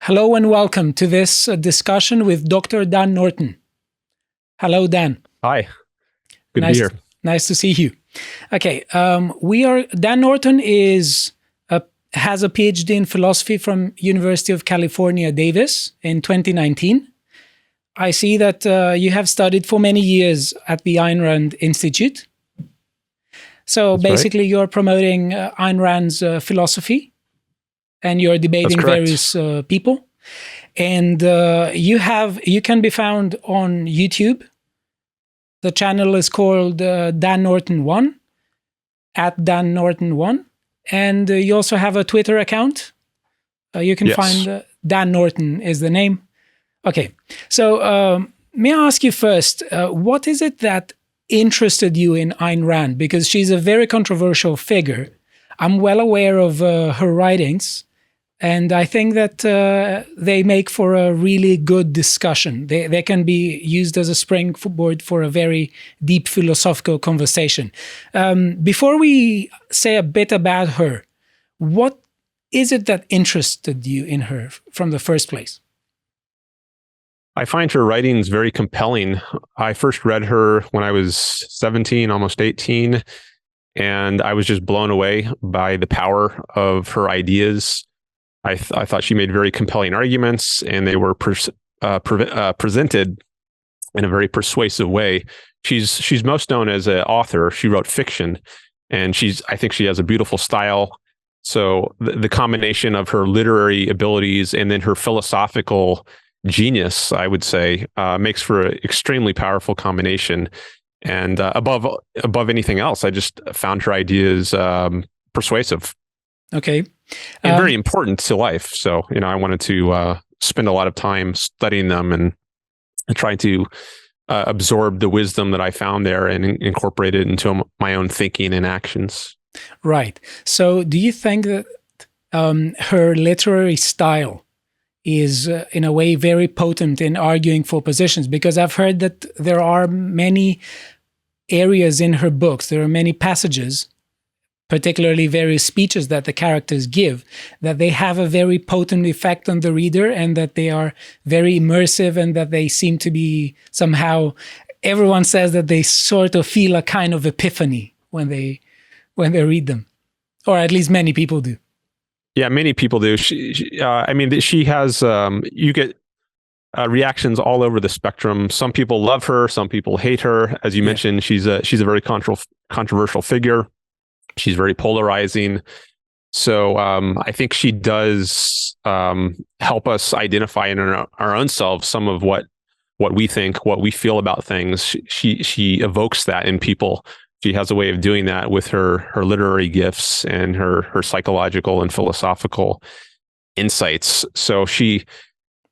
Hello and welcome to this discussion with Dr. Dan Norton. Hello, Dan. Hi. Good to be here. Nice to see you. Okay, Dan Norton has a PhD in philosophy from University of California, Davis in 2019. I see that you have studied for many years at the Ayn Rand Institute. So That's basically, right. You're promoting Ayn Rand's philosophy, and you're debating various people. And you can be found on YouTube. The channel is called Dan Norton 1, at Dan Norton 1. And you also have a Twitter account. You can find Dan Norton is the name. Okay, so may I ask you first, what is it that interested you in Ayn Rand? Because she's a very controversial figure. I'm well aware of her writings, and I think that they make for a really good discussion. They can be used as a springboard for a very deep philosophical conversation. Before we say a bit about her, what is it that interested you in her from the first place? I find her writings very compelling. I first read her when I was 17, almost 18, and I was just blown away by the power of her ideas. I thought she made very compelling arguments, and they were presented in a very persuasive way. She's most known as an author. She wrote fiction, and I think she has a beautiful style. So the combination of her literary abilities and then her philosophical genius, I would say, makes for an extremely powerful combination. And above anything else, I just found her ideas persuasive. Okay. And very important to life. So, I wanted to spend a lot of time studying them and trying to absorb the wisdom that I found there and incorporate it into my own thinking and actions. Right. So do you think that her literary style is in a way very potent in arguing for positions? Because I've heard that there are many areas in her books, there are many passages, particularly various speeches that the characters give, that they have a very potent effect on the reader, and that they are very immersive, and that they seem to be somehow, everyone says that they sort of feel a kind of epiphany when they read them, or at least many people do. Yeah, many people do. She has, you get reactions all over the spectrum. Some people love her, some people hate her. As you mentioned, she's a very controversial figure. She's very polarizing. So I think she does help us identify in our own selves some of what we think, what we feel about things. She evokes that in people. She has a way of doing that with her literary gifts and her psychological and philosophical insights. So she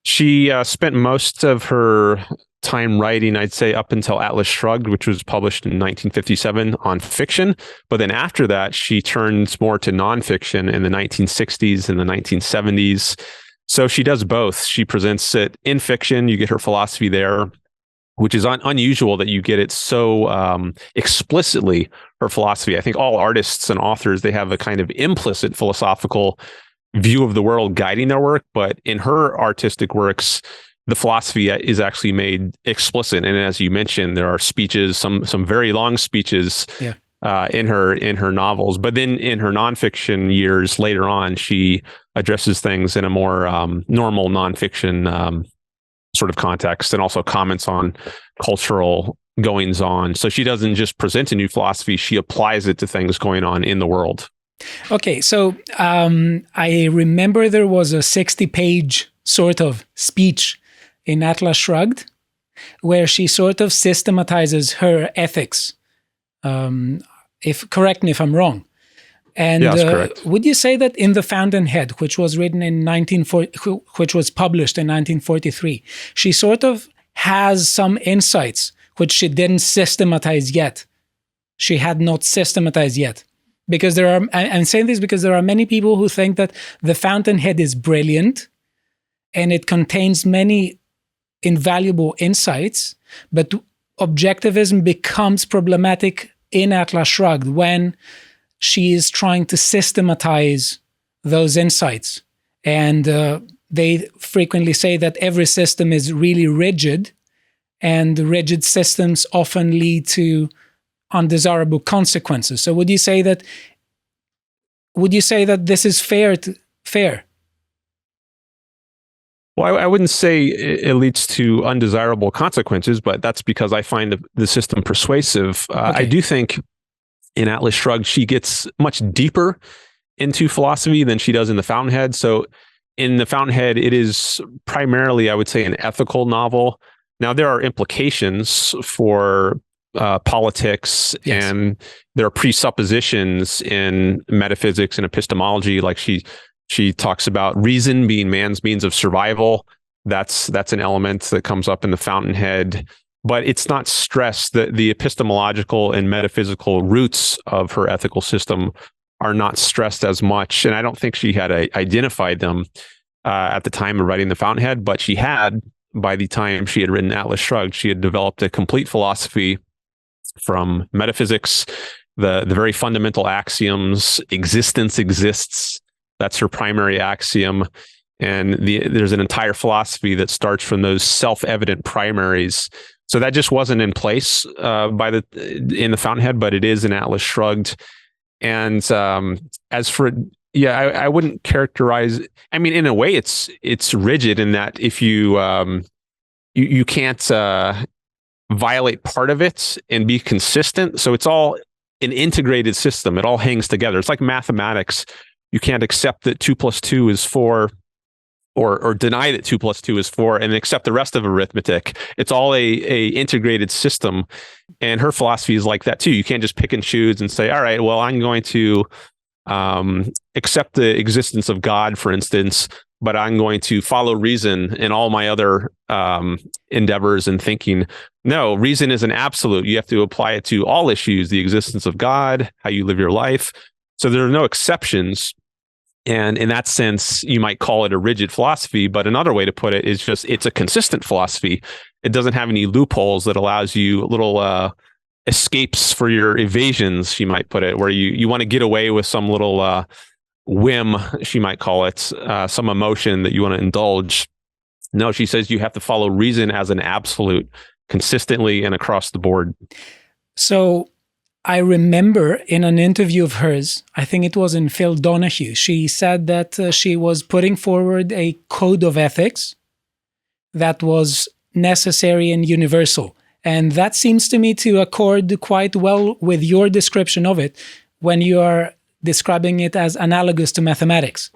spent most of her time writing, I'd say, up until Atlas Shrugged, which was published in 1957, on fiction. But then after that, she turns more to nonfiction in the 1960s and the 1970s. So she does both. She presents it in fiction. You get her philosophy there, which is unusual that you get it so explicitly, her philosophy. I think all artists and authors, they have a kind of implicit philosophical view of the world guiding their work. But in her artistic works, the philosophy is actually made explicit. And as you mentioned, there are speeches, some very long speeches in her novels. But then in her nonfiction years later on, she addresses things in a more normal nonfiction sort of context, and also comments on cultural goings on. So she doesn't just present a new philosophy, she applies it to things going on in the world. Okay, so I remember there was a 60-page sort of speech in Atlas Shrugged where she sort of systematizes her ethics. Correct me if I'm wrong. And correct. Would you say that in The Fountainhead, which was published in 1943, she sort of has some insights which she didn't systematize yet? She had not systematized yet. Because I'm saying this because there are many people who think that The Fountainhead is brilliant and it contains many invaluable insights, but objectivism becomes problematic in Atlas Shrugged when she is trying to systematize those insights. And they frequently say that every system is really rigid, and rigid systems often lead to undesirable consequences. So would you say that this is fair? Well, I wouldn't say it leads to undesirable consequences, but that's because I find the system persuasive. Okay. I do think in Atlas Shrugged, she gets much deeper into philosophy than she does in The Fountainhead. So in The Fountainhead, it is primarily, I would say, an ethical novel. Now, there are implications for politics, yes, and there are presuppositions in metaphysics and epistemology. Like she talks about reason being man's means of survival. That's an element that comes up in The Fountainhead, but it's not stressed. That the epistemological and metaphysical roots of her ethical system are not stressed as much. And I don't think she had identified them at the time of writing The Fountainhead, but she had, by the time she had written Atlas Shrugged, she had developed a complete philosophy from metaphysics, the very fundamental axioms. Existence exists. That's her primary axiom. And there's an entire philosophy that starts from those self-evident primaries. So that just wasn't in place in The Fountainhead, but it is in Atlas Shrugged. And as for, I wouldn't characterize. I mean, in a way, it's rigid in that if you can't violate part of it and be consistent. So it's all an integrated system. It all hangs together. It's like mathematics. You can't accept that 2 + 2 is 4, or deny that 2 + 2 is 4, and accept the rest of arithmetic. It's all a integrated system, and her philosophy is like that too. You can't just pick and choose and say, all right, well, I'm going to accept the existence of God, for instance, but I'm going to follow reason in all my other endeavors and thinking. No, reason is an absolute. You have to apply it to all issues: the existence of God, how you live your life. So there are no exceptions. And in that sense, you might call it a rigid philosophy, but another way to put it is just it's a consistent philosophy. It doesn't have any loopholes that allows you little escapes for your evasions, she might put it, where you want to get away with some little whim, she might call it, some emotion that you want to indulge. No, she says you have to follow reason as an absolute consistently and across the board. So I remember in an interview of hers, I think it was in Phil Donahue, she said that she was putting forward a code of ethics that was necessary and universal. And that seems to me to accord quite well with your description of it when you are describing it as analogous to mathematics.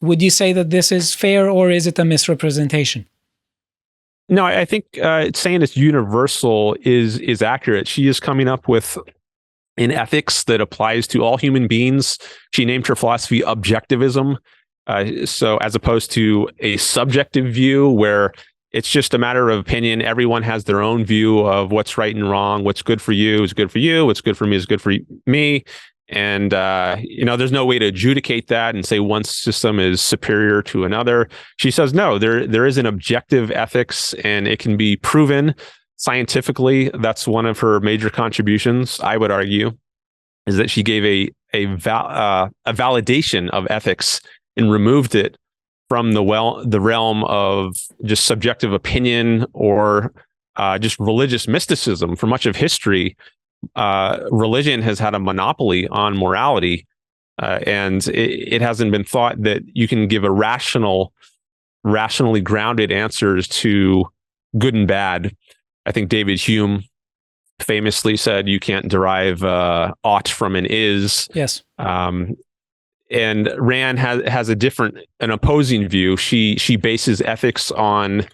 Would you say that this is fair, or is it a misrepresentation? No, I think saying it's universal is accurate. She is coming up with an ethics that applies to all human beings. She named her philosophy objectivism. So as opposed to a subjective view where it's just a matter of opinion, everyone has their own view of what's right and wrong, what's good for you is good for you, what's good for me is good for me. And, there's no way to adjudicate that and say one system is superior to another. She says, no, there is an objective ethics, and it can be proven scientifically. That's one of her major contributions, I would argue, is that she gave a validation of ethics and removed it from the realm of just subjective opinion or just religious mysticism. For much of history, religion has had a monopoly on morality, and it hasn't been thought that you can give rationally grounded answers to good and bad. I think David Hume famously said you can't derive ought from an is. Yes. And Rand has an opposing view. She bases ethics on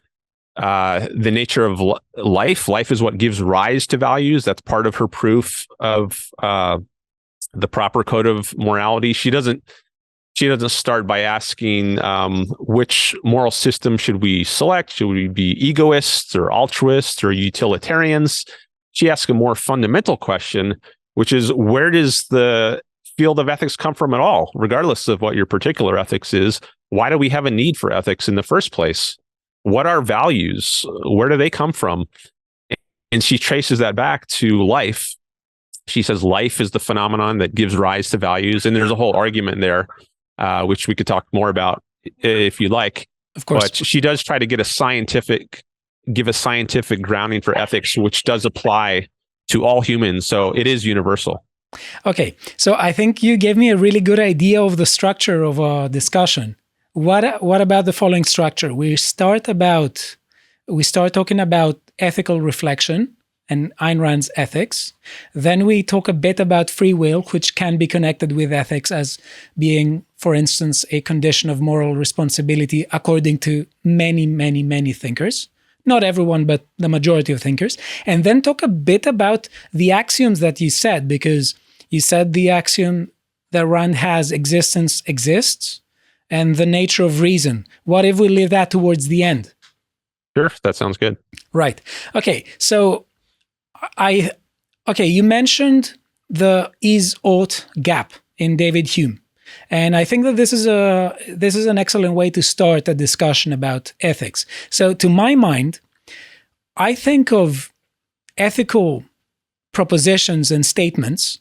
the nature of life. Life is what gives rise to values. That's part of her proof of the proper code of morality. She doesn't start by asking which moral system should we select. Should we be egoists or altruists or utilitarians? She asks a more fundamental question, which is, where does the field of ethics come from at all, regardless of what your particular ethics is? Why do we have a need for ethics in the first place? What are values? Where do they come from? And she traces that back to life. She says life is the phenomenon that gives rise to values. And there's a whole argument there, which we could talk more about if you like. Of course. But she does try to give a scientific grounding for ethics, which does apply to all humans. So it is universal. Okay, so I think you gave me a really good idea of the structure of our discussion. What about the following structure? We start talking about ethical reflection and Ayn Rand's ethics. Then we talk a bit about free will, which can be connected with ethics as being, for instance, a condition of moral responsibility according to many, many, many thinkers. Not everyone, but the majority of thinkers. And then talk a bit about the axioms that you said, because you said the axiom that Rand has, existence exists, and the nature of reason. What if we leave that towards the end? Sure, that sounds good. Right. Okay, so you mentioned the is-ought gap in David Hume. And I think that this is an excellent way to start a discussion about ethics. So to my mind, I think of ethical propositions and statements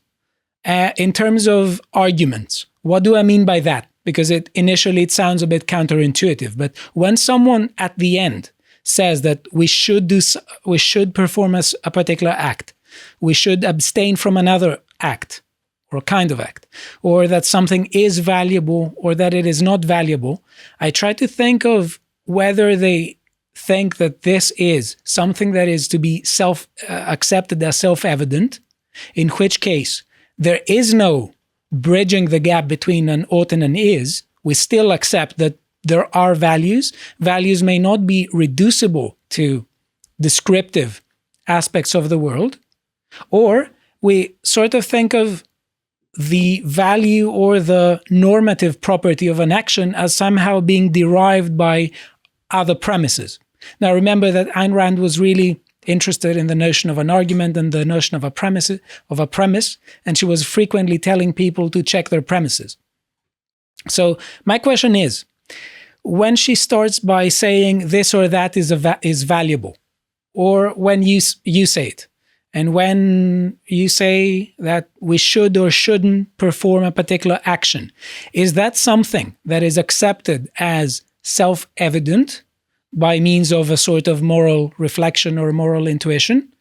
in terms of arguments. What do I mean by that? Because initially it sounds a bit counterintuitive, but when someone at the end says that we should perform a particular act, we should abstain from another act, or kind of act, or that something is valuable or that it is not valuable, I try to think of whether they think that this is something that is to be accepted as self-evident, in which case there is no bridging the gap between an ought and an is. We still accept that there are values. Values may not be reducible to descriptive aspects of the world, or we sort of think of the value or the normative property of an action as somehow being derived by other premises. Now, remember that Ayn Rand was really interested in the notion of an argument and the notion of a premise, and she was frequently telling people to check their premises. So my question is, when she starts by saying this or that is valuable, or when you say it, and when you say that we should or shouldn't perform a particular action, is that something that is accepted as self-evident by means of a sort of moral reflection or moral intuition?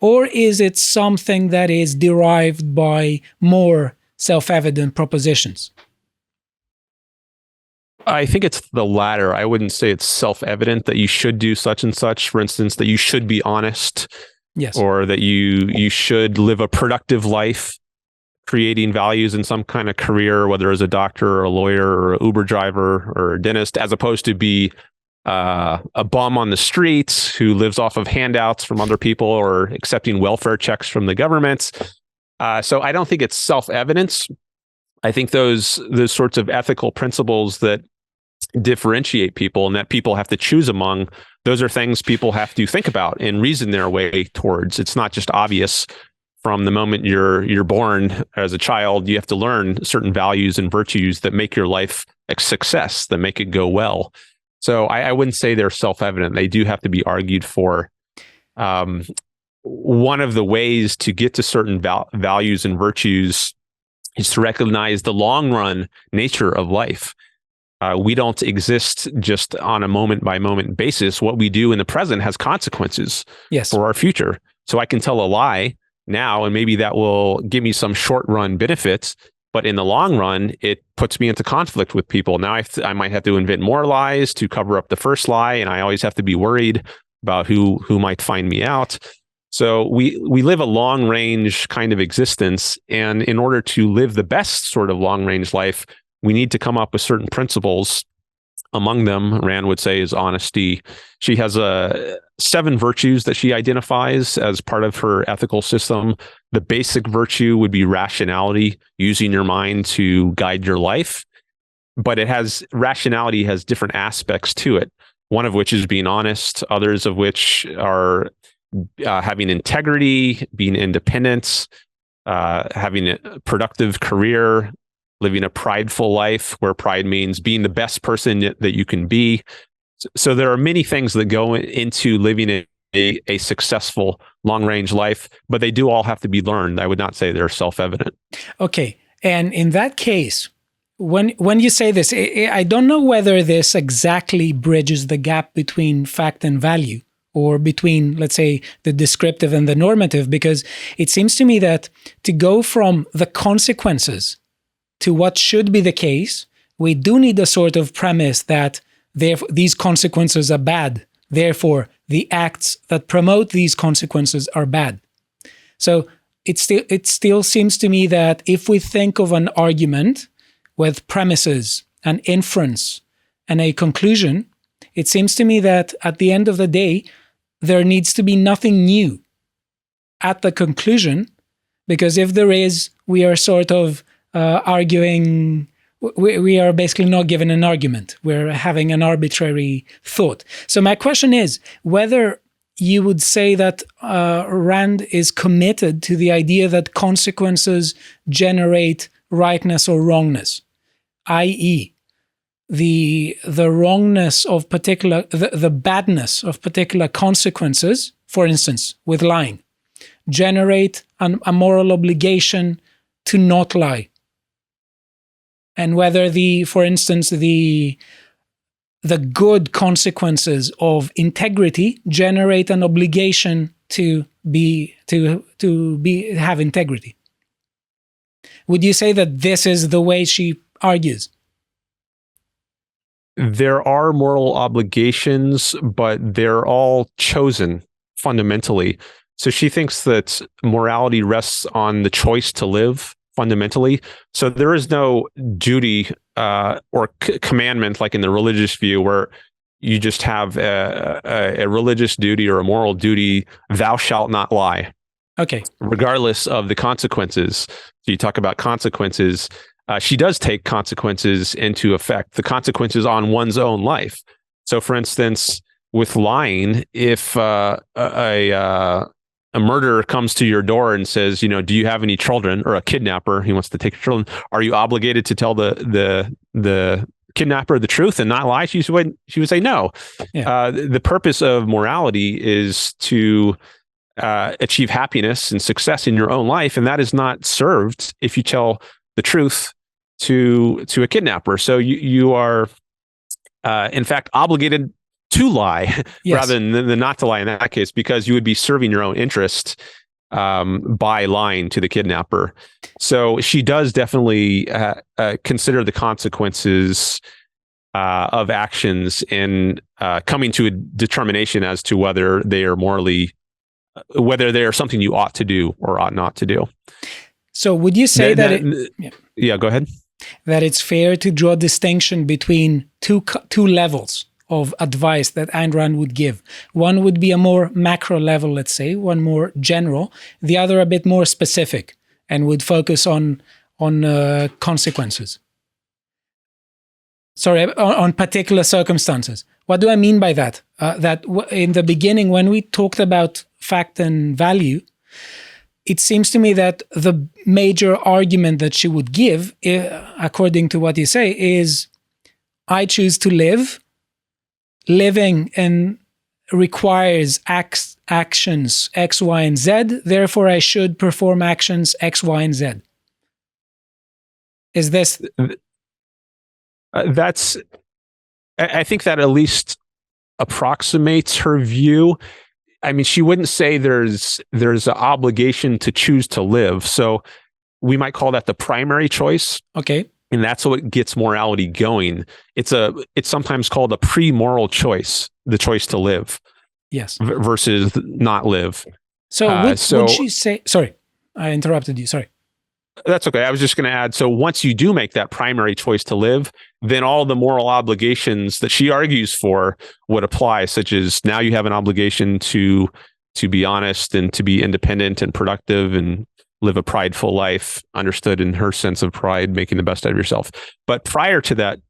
Or is it something that is derived by more self-evident propositions? I think it's the latter. I wouldn't say it's self-evident that you should do such and such. For instance, that you should be honest. Yes. Or that you should live a productive life, creating values in some kind of career, whether as a doctor or a lawyer or an Uber driver or a dentist, as opposed to be a bum on the streets who lives off of handouts from other people or accepting welfare checks from the government. So I don't think it's self-evidence. I think those sorts of ethical principles that differentiate people and that people have to choose among, those are things people have to think about and reason their way towards. It's not just obvious from the moment you're born as a child. You have to learn certain values and virtues that make your life a success, that make it go well. So I wouldn't say they're self-evident. They do have to be argued for. One of the ways to get to certain values and virtues is to recognize the long-run nature of life. We don't exist just on a moment-by-moment basis. What we do in the present has consequences for our future. So I can tell a lie now, and maybe that will give me some short-run benefits, but in the long run, it puts me into conflict with people. Now I might have to invent more lies to cover up the first lie, and I always have to be worried about who might find me out. So we live a long-range kind of existence, and in order to live the best sort of long-range life, we need to come up with certain principles. Among them, Rand would say, is honesty. She has 7 virtues that she identifies as part of her ethical system. The basic virtue would be rationality, using your mind to guide your life. But rationality has different aspects to it, one of which is being honest, others of which are having integrity, being independent, having a productive career, living a prideful life, where pride means being the best person that you can be. So there are many things that go into living a successful long-range life, but they do all have to be learned. I would not say they're self-evident. Okay. And in that case, when you say this, I don't know whether this exactly bridges the gap between fact and value, or between, let's say, the descriptive and the normative, because it seems to me that to go from the consequences to what should be the case, we do need a sort of premise that these consequences are bad. Therefore, the acts that promote these consequences are bad. So it still seems to me that if we think of an argument with premises, an inference, and a conclusion, it seems to me that at the end of the day, there needs to be nothing new at the conclusion, because if there is, we are sort of arguing, we are basically not given an argument. We're having an arbitrary thought. So my question is whether you would say that Rand is committed to the idea that consequences generate rightness or wrongness, i.e., the wrongness of particular, the badness of particular consequences, for instance, with lying, generate a moral obligation to not lie. And whether for instance, the good consequences of integrity generate an obligation to have integrity. Would you say that this is the way she argues? There are moral obligations, but they're all chosen fundamentally. So she thinks that morality rests on the choice to live fundamentally. So there is no duty or commandment like in the religious view where you just have a religious duty or a moral duty, thou shalt not lie. Okay. Regardless of the consequences. So you talk about consequences. She does take consequences into effect, the consequences on one's own life. So for instance, with lying, if a murderer comes to your door and says, do you have any children, or a kidnapper, he wants to take your children, are you obligated to tell the kidnapper the truth and not lie? She would say no. Yeah. The purpose of morality is to achieve happiness and success in your own life, and that is not served if you tell the truth to a kidnapper. So you are in fact obligated to lie, yes, rather than not to lie in that case, because you would be serving your own interest by lying to the kidnapper. So she does definitely consider the consequences of actions and coming to a determination as to whether they are whether they are something you ought to do or ought not to do. So would you say yeah, go ahead. That it's fair to draw a distinction between two levels of advice that Ayn Rand would give? One would be a more macro level, let's say, one more general, the other a bit more specific and would focus on consequences. Sorry, on particular circumstances. What do I mean by that? That in the beginning, when we talked about fact and value, it seems to me that the major argument that she would give, according to what you say, is I choose to live. Living and requires actions X, Y, and Z. Therefore, I should perform actions X, Y, and Z. Is this? I think that at least approximates her view. I mean, she wouldn't say there's an obligation to choose to live. So we might call that the primary choice. Okay. And that's what gets morality going. It's sometimes called a PreMoral Choice, the choice to live. Yes. Versus not live. So would she say, sorry, I interrupted you. Sorry. That's okay. I was just going to add, so once you do make that primary choice to live, then all the moral obligations that she argues for would apply, such as now you have an obligation to be honest and to be independent and productive and live a prideful life, understood in her sense of pride, making the best out of yourself. But prior to that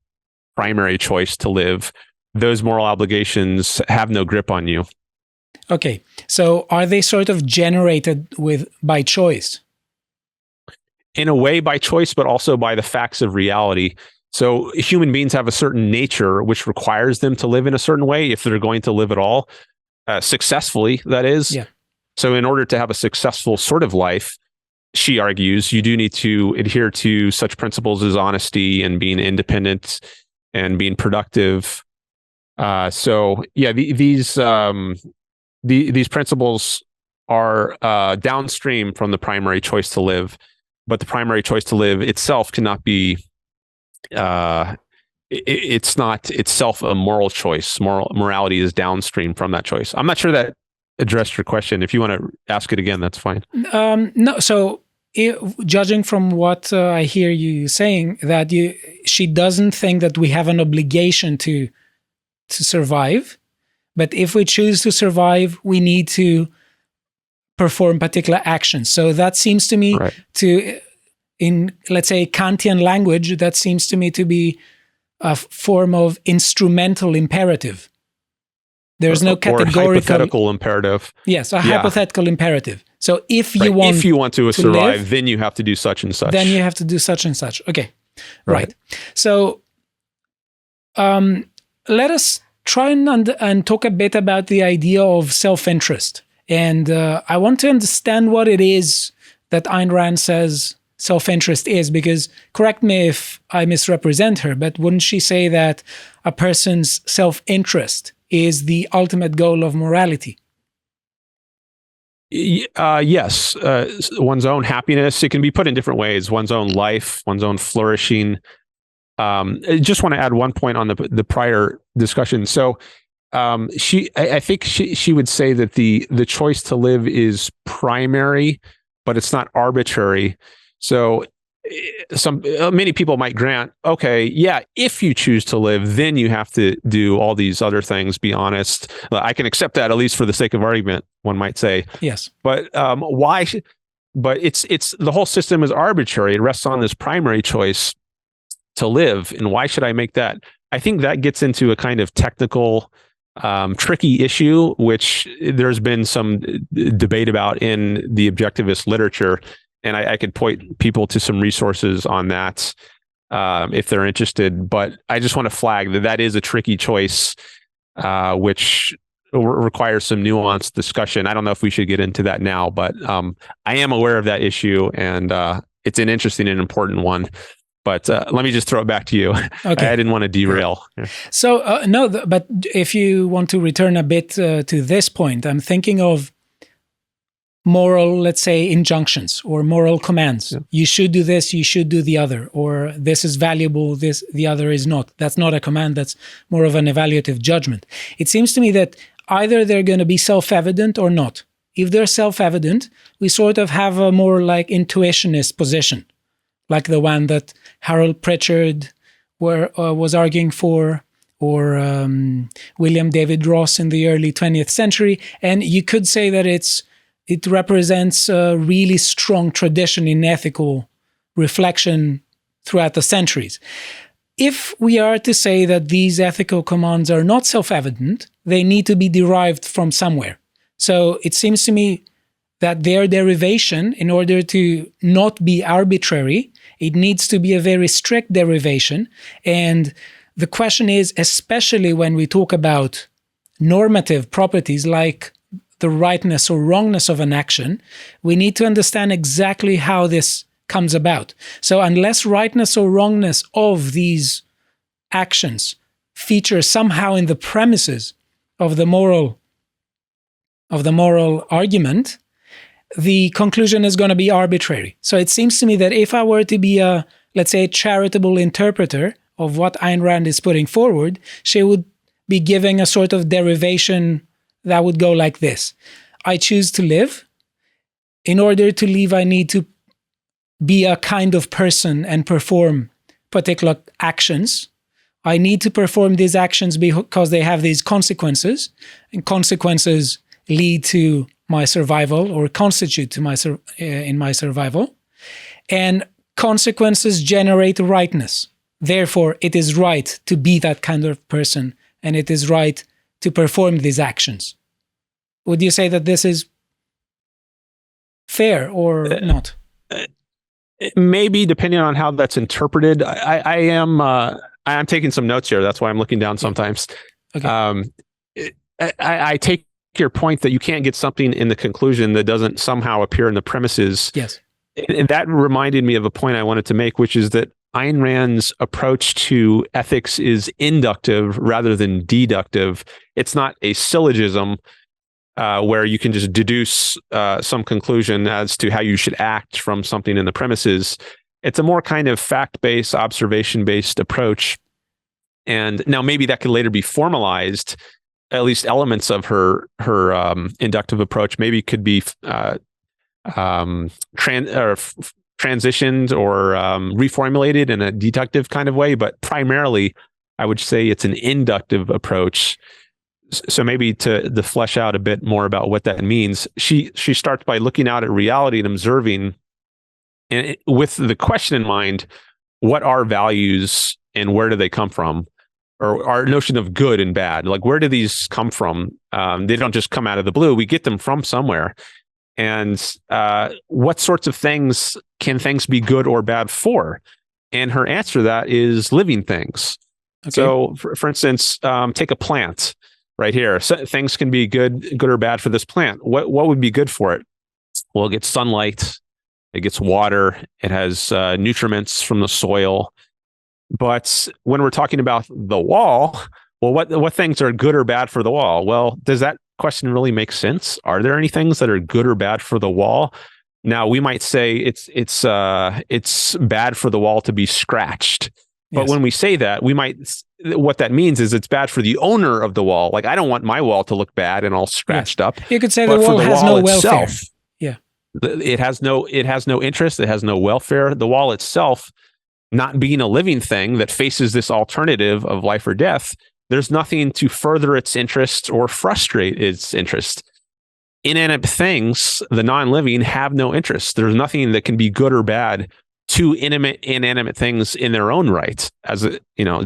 primary choice to live, those moral obligations have no grip on you. Okay. So are they sort of generated by choice? In a way by choice, but also by the facts of reality. So human beings have a certain nature which requires them to live in a certain way if they're going to live at all, successfully, that is. Yeah. So in order to have a successful sort of life, she argues, you do need to adhere to such principles as honesty and being independent and being productive. So yeah, these principles are downstream from the primary choice to live, but the primary choice to live itself cannot be. It's not itself a moral choice. Morality is downstream from that choice. I'm not sure that addressed your question. If you want to ask it again, that's fine. No. So, judging from what I hear you saying, that she doesn't think that we have an obligation to survive, but if we choose to survive, we need to perform particular actions. So that seems to me in, let's say, Kantian language, that seems to me to be a form of instrumental imperative. There's no categorical... Or hypothetical imperative. Yes, a hypothetical imperative. So if you want to survive, live, then you have to do such and such. Then you have to do such and such. Okay, right. So let us try and talk a bit about the idea of self-interest. And I want to understand what it is that Ayn Rand says self-interest is, because correct me if I misrepresent her, but wouldn't she say that a person's self-interest is the ultimate goal of morality? Yes. One's own happiness. It can be put in different ways. One's own life, one's own flourishing. I just want to add one point on the prior discussion. So I think she would say that the choice to live is primary, but it's not arbitrary. So many people might grant, okay, yeah, if you choose to live, then you have to do all these other things, be honest. I can accept that, at least for the sake of argument, one might say. Yes. But why? But it's the whole system is arbitrary. It rests on this primary choice to live. And why should I make that? I think that gets into a kind of technical, tricky issue, which there's been some debate about in the objectivist literature. And I could point people to some resources on that if they're interested. But I just want to flag that is a tricky choice, which requires some nuanced discussion. I don't know if we should get into that now, but I am aware of that issue, and it's an interesting and important one. But let me just throw it back to you. Okay. I didn't want to derail. So no, but if you want to return a bit to this point, I'm thinking of moral, let's say, injunctions or moral commands. Yeah. You should do this, you should do the other, or this is valuable, the other is not. That's not a command, that's more of an evaluative judgment. It seems to me that either they're going to be self-evident or not. If they're self-evident, we sort of have a more like intuitionist position, like the one that Harold Pritchard was arguing for, or William David Ross in the early 20th century. And you could say that it represents a really strong tradition in ethical reflection throughout the centuries. If we are to say that these ethical commands are not self-evident, they need to be derived from somewhere. So it seems to me that their derivation, in order to not be arbitrary, it needs to be a very strict derivation. And the question is, especially when we talk about normative properties like the rightness or wrongness of an action, we need to understand exactly how this comes about. So unless rightness or wrongness of these actions feature somehow in the premises of the moral argument, the conclusion is going to be arbitrary. So it seems to me that if I were to be a, let's say, charitable interpreter of what Ayn Rand is putting forward, she would be giving a sort of derivation that would go like this. I choose to live. In order to live, I need to be a kind of person and perform particular actions. I need to perform these actions because they have these consequences, and consequences lead to my survival or constitute to in my survival. And consequences generate rightness. Therefore, it is right to be that kind of person, and it is right to perform these actions. Would you say that this is fair or not? Maybe, depending on how that's interpreted. I'm taking some notes here. That's why I'm looking down sometimes. Okay. I take your point that you can't get something in the conclusion that doesn't somehow appear in the premises. Yes. And that reminded me of a point I wanted to make, which is that Ayn Rand's approach to ethics is inductive rather than deductive. It's not a syllogism where you can just deduce some conclusion as to how you should act from something in the premises. It's a more kind of fact-based, observation-based approach. And now maybe that could later be formalized. At least elements of her inductive approach maybe could be transitioned or reformulated in a deductive kind of way. But primarily, I would say it's an inductive approach. So maybe to flesh out a bit more about what that means, she starts by looking out at reality and observing, and with the question in mind, what are values and where do they come from? Or our notion of good and bad, like where do these come from? They don't just come out of the blue. We get them from somewhere. And what sorts of things can things be good or bad for? And her answer to that is living things. Okay. So, for instance, take a plant right here. So things can be good or bad for this plant. What would be good for it? Well, it gets sunlight, it gets water, it has nutriments from the soil. But when we're talking about the wall, well, what things are good or bad for the wall? Well, does that question really make sense? Are there any things that are good or bad for the wall? Now, we might say it's bad for the wall to be scratched. But yes, when we say that, what that means is it's bad for the owner of the wall. Like, I don't want my wall to look bad and all scratched up. You could say the wall has no welfare. Yeah. It has no interest. It has no welfare. The wall itself, not being a living thing that faces this alternative of life or death, there's nothing to further its interest or frustrate its interest. Inanimate things, the non-living, have no interest. There's nothing that can be good or bad to inanimate things in their own right, as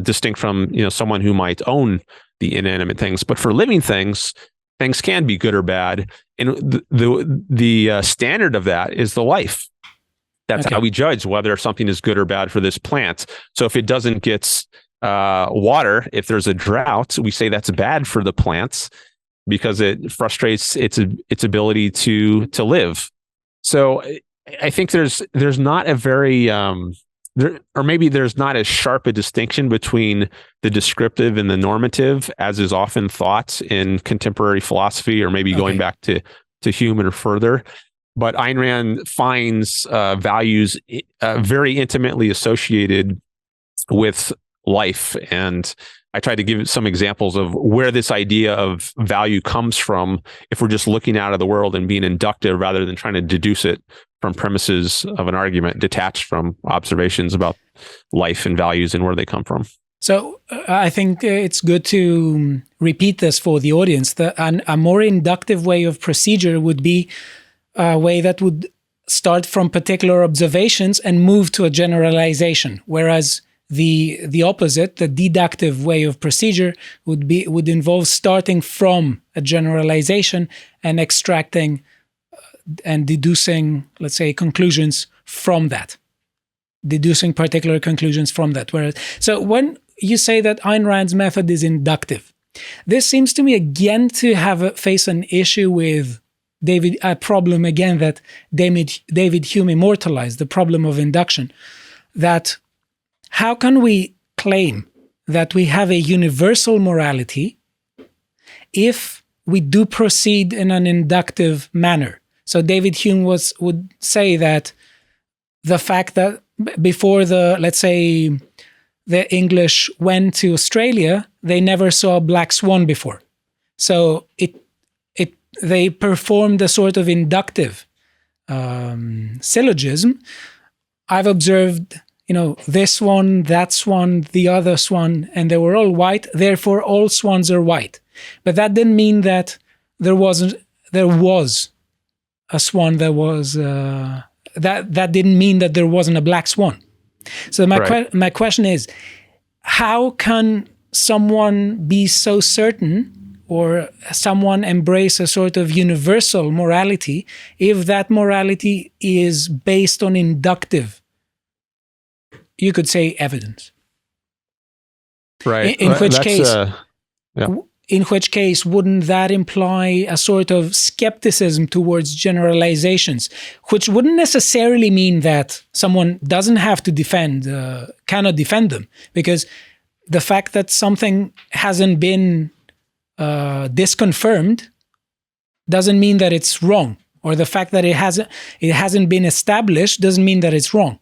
distinct from someone who might own the inanimate things. But for living things, things can be good or bad, and the standard of that is the life. That's how we judge whether something is good or bad for this plant. So if it doesn't get water, if there's a drought, we say that's bad for the plants because it frustrates its ability to live. So I think there's not a very or maybe there's not as sharp a distinction between the descriptive and the normative as is often thought in contemporary philosophy, or maybe going back to Hume or further. But Ayn Rand finds values very intimately associated with life. And I tried to give some examples of where this idea of value comes from if we're just looking out of the world and being inductive rather than trying to deduce it from premises of an argument, detached from observations about life and values and where they come from. So I think it's good to repeat this for the audience. A more inductive way of procedure would be a way that would start from particular observations and move to a generalization, whereas the opposite, the deductive way of procedure, would involve starting from a generalization and extracting and deducing, let's say, conclusions from that, deducing particular conclusions from that. So when you say that Ayn Rand's method is inductive, this seems to me again to face an issue with a problem again that David Hume immortalized, the problem of induction. That how can we claim that we have a universal morality if we do proceed in an inductive manner? So David Hume would say that the fact that before let's say the English went to Australia, they never saw a black swan before. So they performed a sort of inductive syllogism. I've observed, this one, that swan, the other swan, and they were all white. Therefore, all swans are white. But that didn't mean that there was a swan that was that didn't mean that there wasn't a black swan. So my question is, how can someone be so certain, or someone embrace a sort of universal morality, if that morality is based on inductive, you could say, evidence? Right. In which case, in which case, wouldn't that imply a sort of skepticism towards generalizations, which wouldn't necessarily mean that someone doesn't have to cannot defend them, because the fact that something hasn't been disconfirmed doesn't mean that it's wrong, or the fact that it hasn't been established doesn't mean that it's wrong.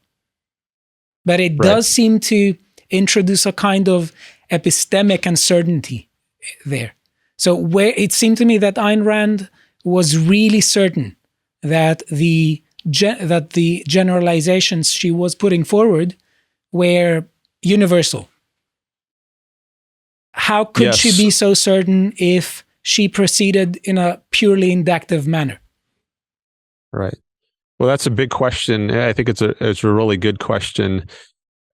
But it does seem to introduce a kind of epistemic uncertainty there. So where it seemed to me that Ayn Rand was really certain that the generalizations she was putting forward were universal. How could she be so certain if she proceeded in a purely inductive manner? Right. Well, that's a big question. I think it's a really good question.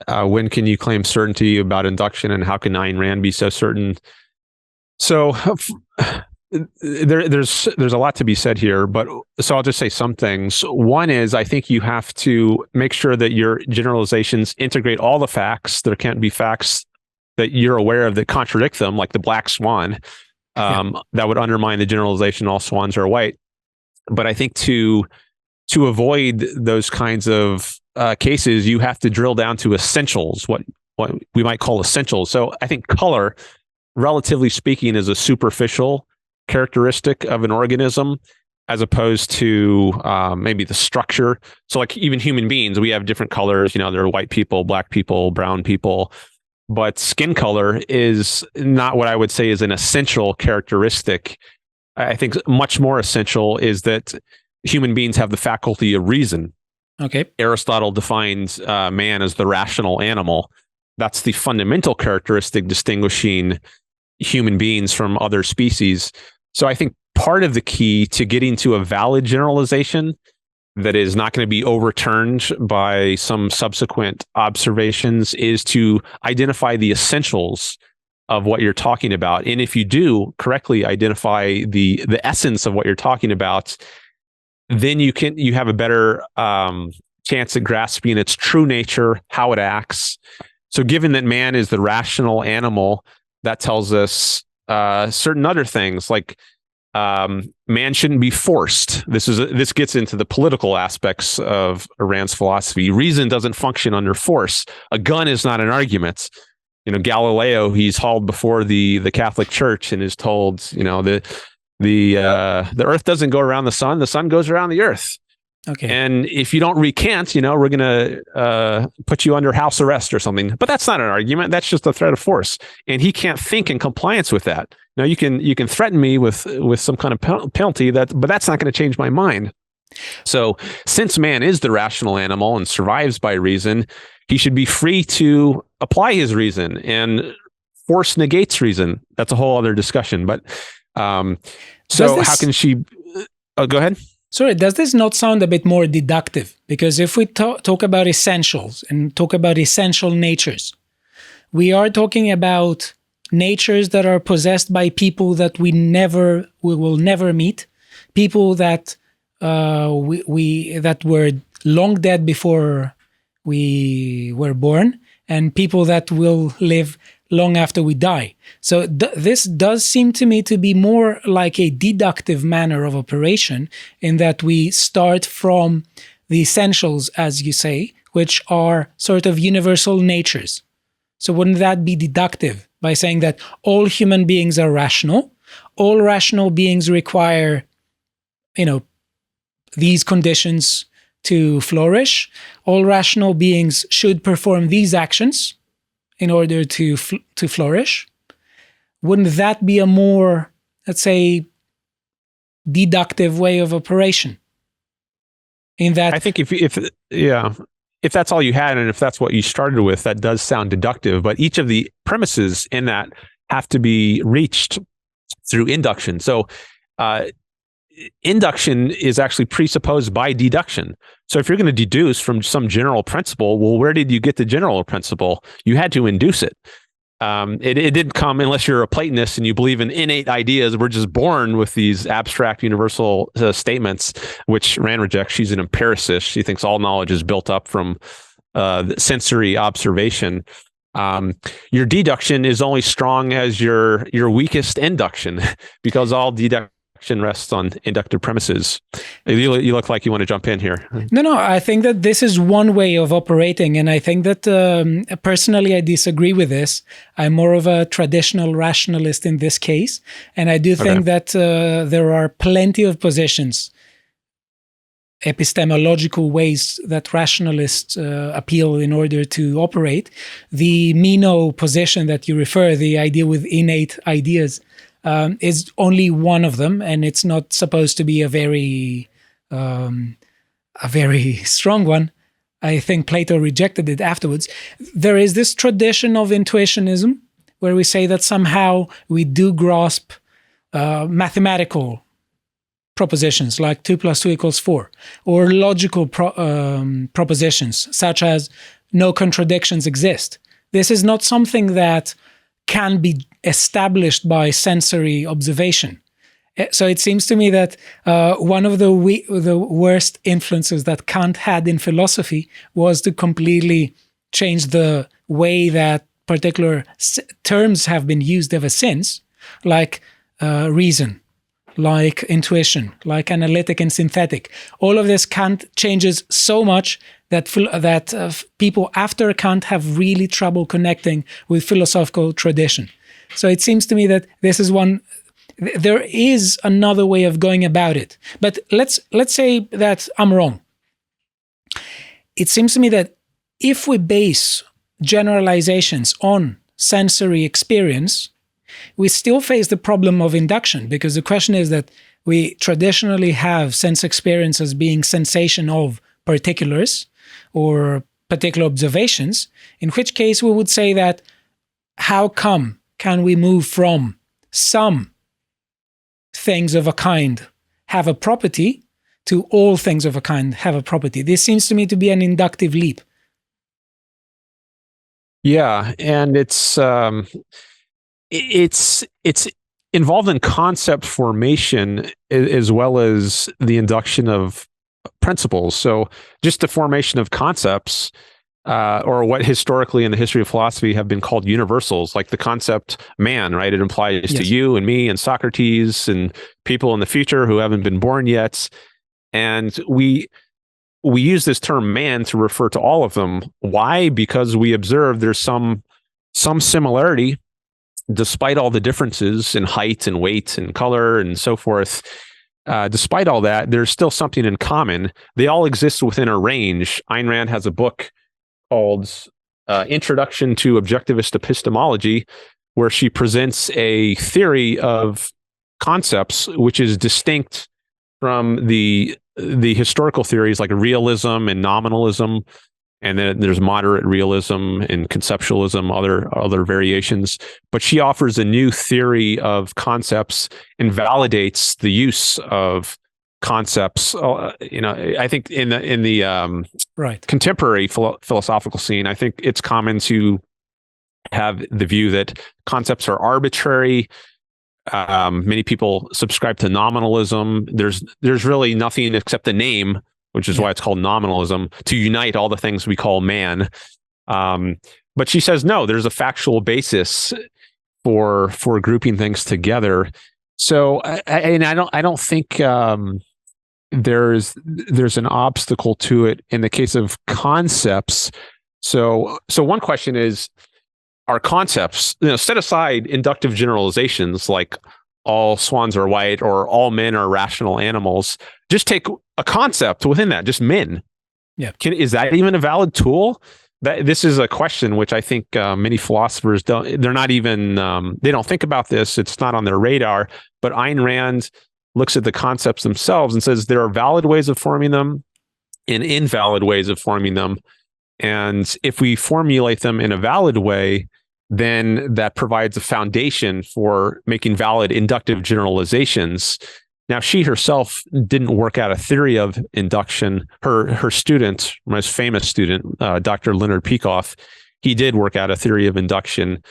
When can you claim certainty about induction, and how can Ayn Rand be so certain? So there's a lot to be said here, but so I'll just say some things. One is, I think you have to make sure that your generalizations integrate all the facts. There can't be facts that you're aware of that contradict them, like the black swan. That would undermine the generalization all swans are white. But I think to avoid those kinds of cases, you have to drill down to essentials, what we might call essentials. So I think color, relatively speaking, is a superficial characteristic of an organism, as opposed to maybe the structure. So like even human beings, we have different colors. There are white people, black people, brown people, but skin color is not what I would say is an essential characteristic. I think much more essential is that human beings have the faculty of reason. Okay. Aristotle defines man as the rational animal. That's the fundamental characteristic distinguishing human beings from other species. So I think part of the key to getting to a valid generalization that is not going to be overturned by some subsequent observations is to identify the essentials of what you're talking about. And if you do correctly identify the essence of what you're talking about, then you have a better chance at grasping its true nature, how it acts. So given that man is the rational animal, that tells us certain other things, like man shouldn't be forced. This gets into the political aspects of Rand's philosophy. Reason doesn't function under force. A gun is not an argument. Galileo, he's hauled before the Catholic Church and is told, the earth doesn't go around the sun goes around the earth. Okay. And if you don't recant, we're going to put you under house arrest or something. But that's not an argument. That's just a threat of force. And he can't think in compliance with that. Now you can threaten me with some kind of penalty, but that's not going to change my mind. So since man is the rational animal and survives by reason, he should be free to apply his reason, and force negates reason. That's a whole other discussion. But so how can she? Go ahead. Sorry, does this not sound a bit more deductive? Because if we talk about essentials and talk about essential natures, we are talking about natures that are possessed by people that we will never meet, people that that were long dead before we were born, and people that will live long after we die. So this does seem to me to be more like a deductive manner of operation, in that we start from the essentials, as you say, which are sort of universal natures. So wouldn't that be deductive, by saying that all human beings are rational, all rational beings require, these conditions to flourish, all rational beings should perform these actions in order to flourish? Wouldn't that be a more, let's say, deductive way of operation? In that, I think if that's all you had, and if that's what you started with, that does sound deductive. But each of the premises in that have to be reached through induction. So induction is actually presupposed by deduction. So if you're going to deduce from some general principle, well, where did you get the general principle? You had to induce it. It didn't come unless you're a Platonist and you believe in innate ideas. We're just born with these abstract universal statements, which Rand rejects. She's an empiricist. She thinks all knowledge is built up from sensory observation. your deduction is only strong as your weakest induction, because all deduction rests on inductive premises. You look like you want to jump in here. No, I think that this is one way of operating, and I think that personally I disagree with this. I'm more of a traditional rationalist in this case, and I do think that there are plenty of positions, epistemological ways that rationalists appeal in order to operate. The Meno position that you refer, the idea with innate ideas, is only one of them, and it's not supposed to be a very strong one. I think Plato rejected it afterwards. There is this tradition of Intuitionism, where we say that somehow we do grasp mathematical propositions like 2 + 2 = 4, or logical propositions such as no contradictions exist. This is not something that can be established by sensory observation. So it seems to me that one of the worst influences that Kant had in philosophy was to completely change the way that particular terms have been used ever since, like reason, like intuition, like analytic and synthetic. All of this Kant changes so much that people after Kant have really trouble connecting with philosophical tradition. So it seems to me that this is one. There is another way of going about it. But let's say that I'm wrong. It seems to me that if we base generalizations on sensory experience, we still face the problem of induction, because the question is that we traditionally have sense experience as being sensation of particulars or particular observations, in which case we would say that how come can we move from some things of a kind have a property to all things of a kind have a property? This seems to me to be an inductive leap. Yeah, and it's involved in concept formation as well as the induction of principles. So just the formation of concepts, or what historically in the history of philosophy have been called universals, like the concept man, right? It applies to you and me and Socrates and people in the future who haven't been born yet. And we use this term man to refer to all of them. Why? Because we observe there's some similarity, despite all the differences in height and weight and color and so forth. Despite all that, there's still something in common. They all exist within a range. Ayn Rand has a book called Introduction to Objectivist Epistemology, where she presents a theory of concepts which is distinct from the historical theories like realism and nominalism, and then there's moderate realism and conceptualism, other variations. But she offers a new theory of concepts and validates the use of concepts. I think in the contemporary philosophical scene, I think it's common to have the view that concepts are arbitrary. Many people subscribe to nominalism. There's really nothing except the name, which is why it's called nominalism, to unite all the things we call man. But she says no, there's a factual basis for grouping things together. So I don't think there's an obstacle to it in the case of concepts. So one question is, are concepts, set aside inductive generalizations like all swans are white or all men are rational animals, just take a concept within that, just men. Yeah. Is that even a valid tool? This is a question which I think many philosophers they don't think about this. It's not on their radar. But Ayn Rand looks at the concepts themselves and says there are valid ways of forming them and invalid ways of forming them. And if we formulate them in a valid way, then that provides a foundation for making valid inductive generalizations. Now, she herself didn't work out a theory of induction. Her student, most famous student, Dr. Leonard Peikoff, he did work out a theory of induction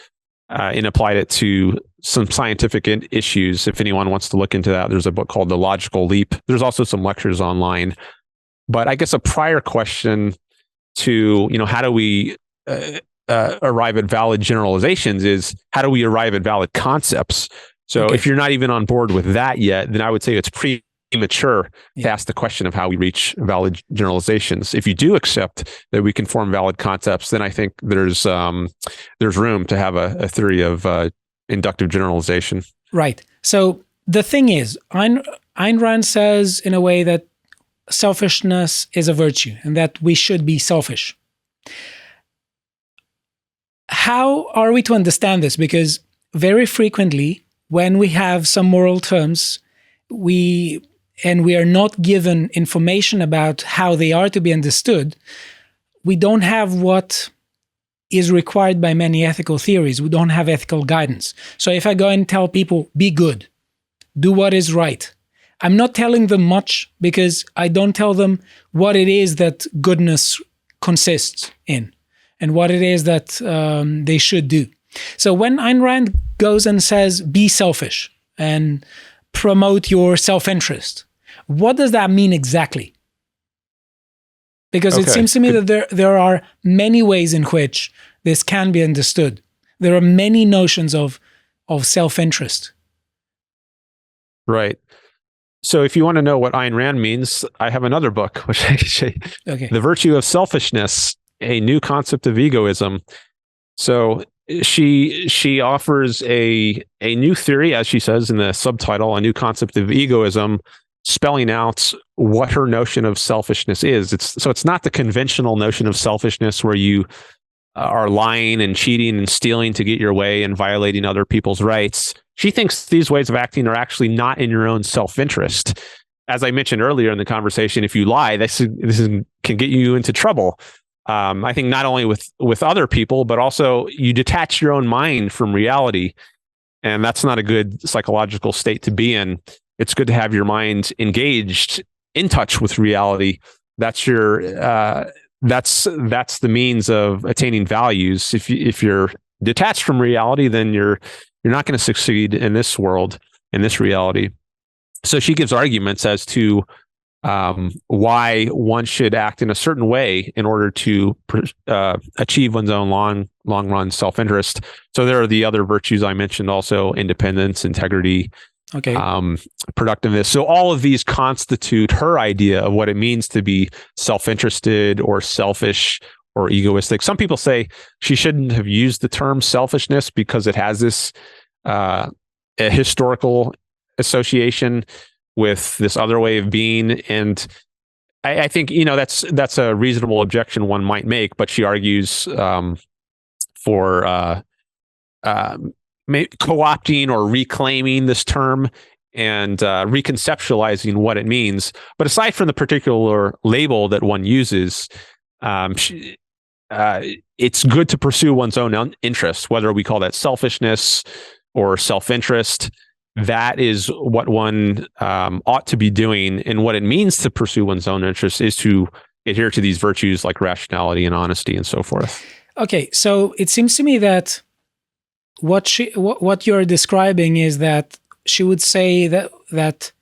and applied it to some scientific issues. If anyone wants to look into that, there's a book called The Logical Leap. There's also some lectures online. But I guess a prior question to, how do we arrive at valid generalizations is how do we arrive at valid concepts? So if you're not even on board with that yet, then I would say it's premature to ask the question of how we reach valid generalizations. If you do accept that we can form valid concepts, then I think there's room to have a theory of inductive generalization. Right. So the thing is, Ayn Rand says in a way that selfishness is a virtue and that we should be selfish. How are we to understand this? Because very frequently, when we have some moral terms, we are not given information about how they are to be understood, we don't have what is required by many ethical theories. We don't have ethical guidance. So if I go and tell people, be good, do what is right, I'm not telling them much because I don't tell them what it is that goodness consists in and what it is that they should do. So when Ayn Rand goes and says, be selfish and promote your self-interest, what does that mean exactly? Because it seems to me that there are many ways in which this can be understood. There are many notions of self-interest. Right. So if you want to know what Ayn Rand means, I have another book, which I can show you. Okay. The Virtue of Selfishness, a New Concept of Egoism. So she offers a new theory, as she says in the subtitle, a new concept of egoism, spelling out what her notion of selfishness is. It's not the conventional notion of selfishness where you are lying and cheating and stealing to get your way and violating other people's rights. She thinks these ways of acting are actually not in your own self-interest. As I mentioned earlier in the conversation, if you lie, this can get you into trouble. I think not only with other people, but also you detach your own mind from reality. And that's not a good psychological state to be in. It's good to have your mind engaged, in touch with reality. That's that's the means of attaining values. If you're detached from reality, then you're not going to succeed in this world, in this reality. So she gives arguments as to why one should act in a certain way in order to achieve one's own long run self-interest. So there are the other virtues I mentioned also: independence, integrity, productiveness. So all of these constitute her idea of what it means to be self-interested or selfish or egoistic. Some people say she shouldn't have used the term selfishness because it has this a historical association with this other way of being. And I think, that's a reasonable objection one might make, but she argues for co-opting or reclaiming this term and reconceptualizing what it means. But aside from the particular label that one uses, it's good to pursue one's own interests, whether we call that selfishness or self-interest. That is what one ought to be doing. And what it means to pursue one's own interests is to adhere to these virtues like rationality and honesty and so forth. Okay, so it seems to me that what you're describing is that she would say that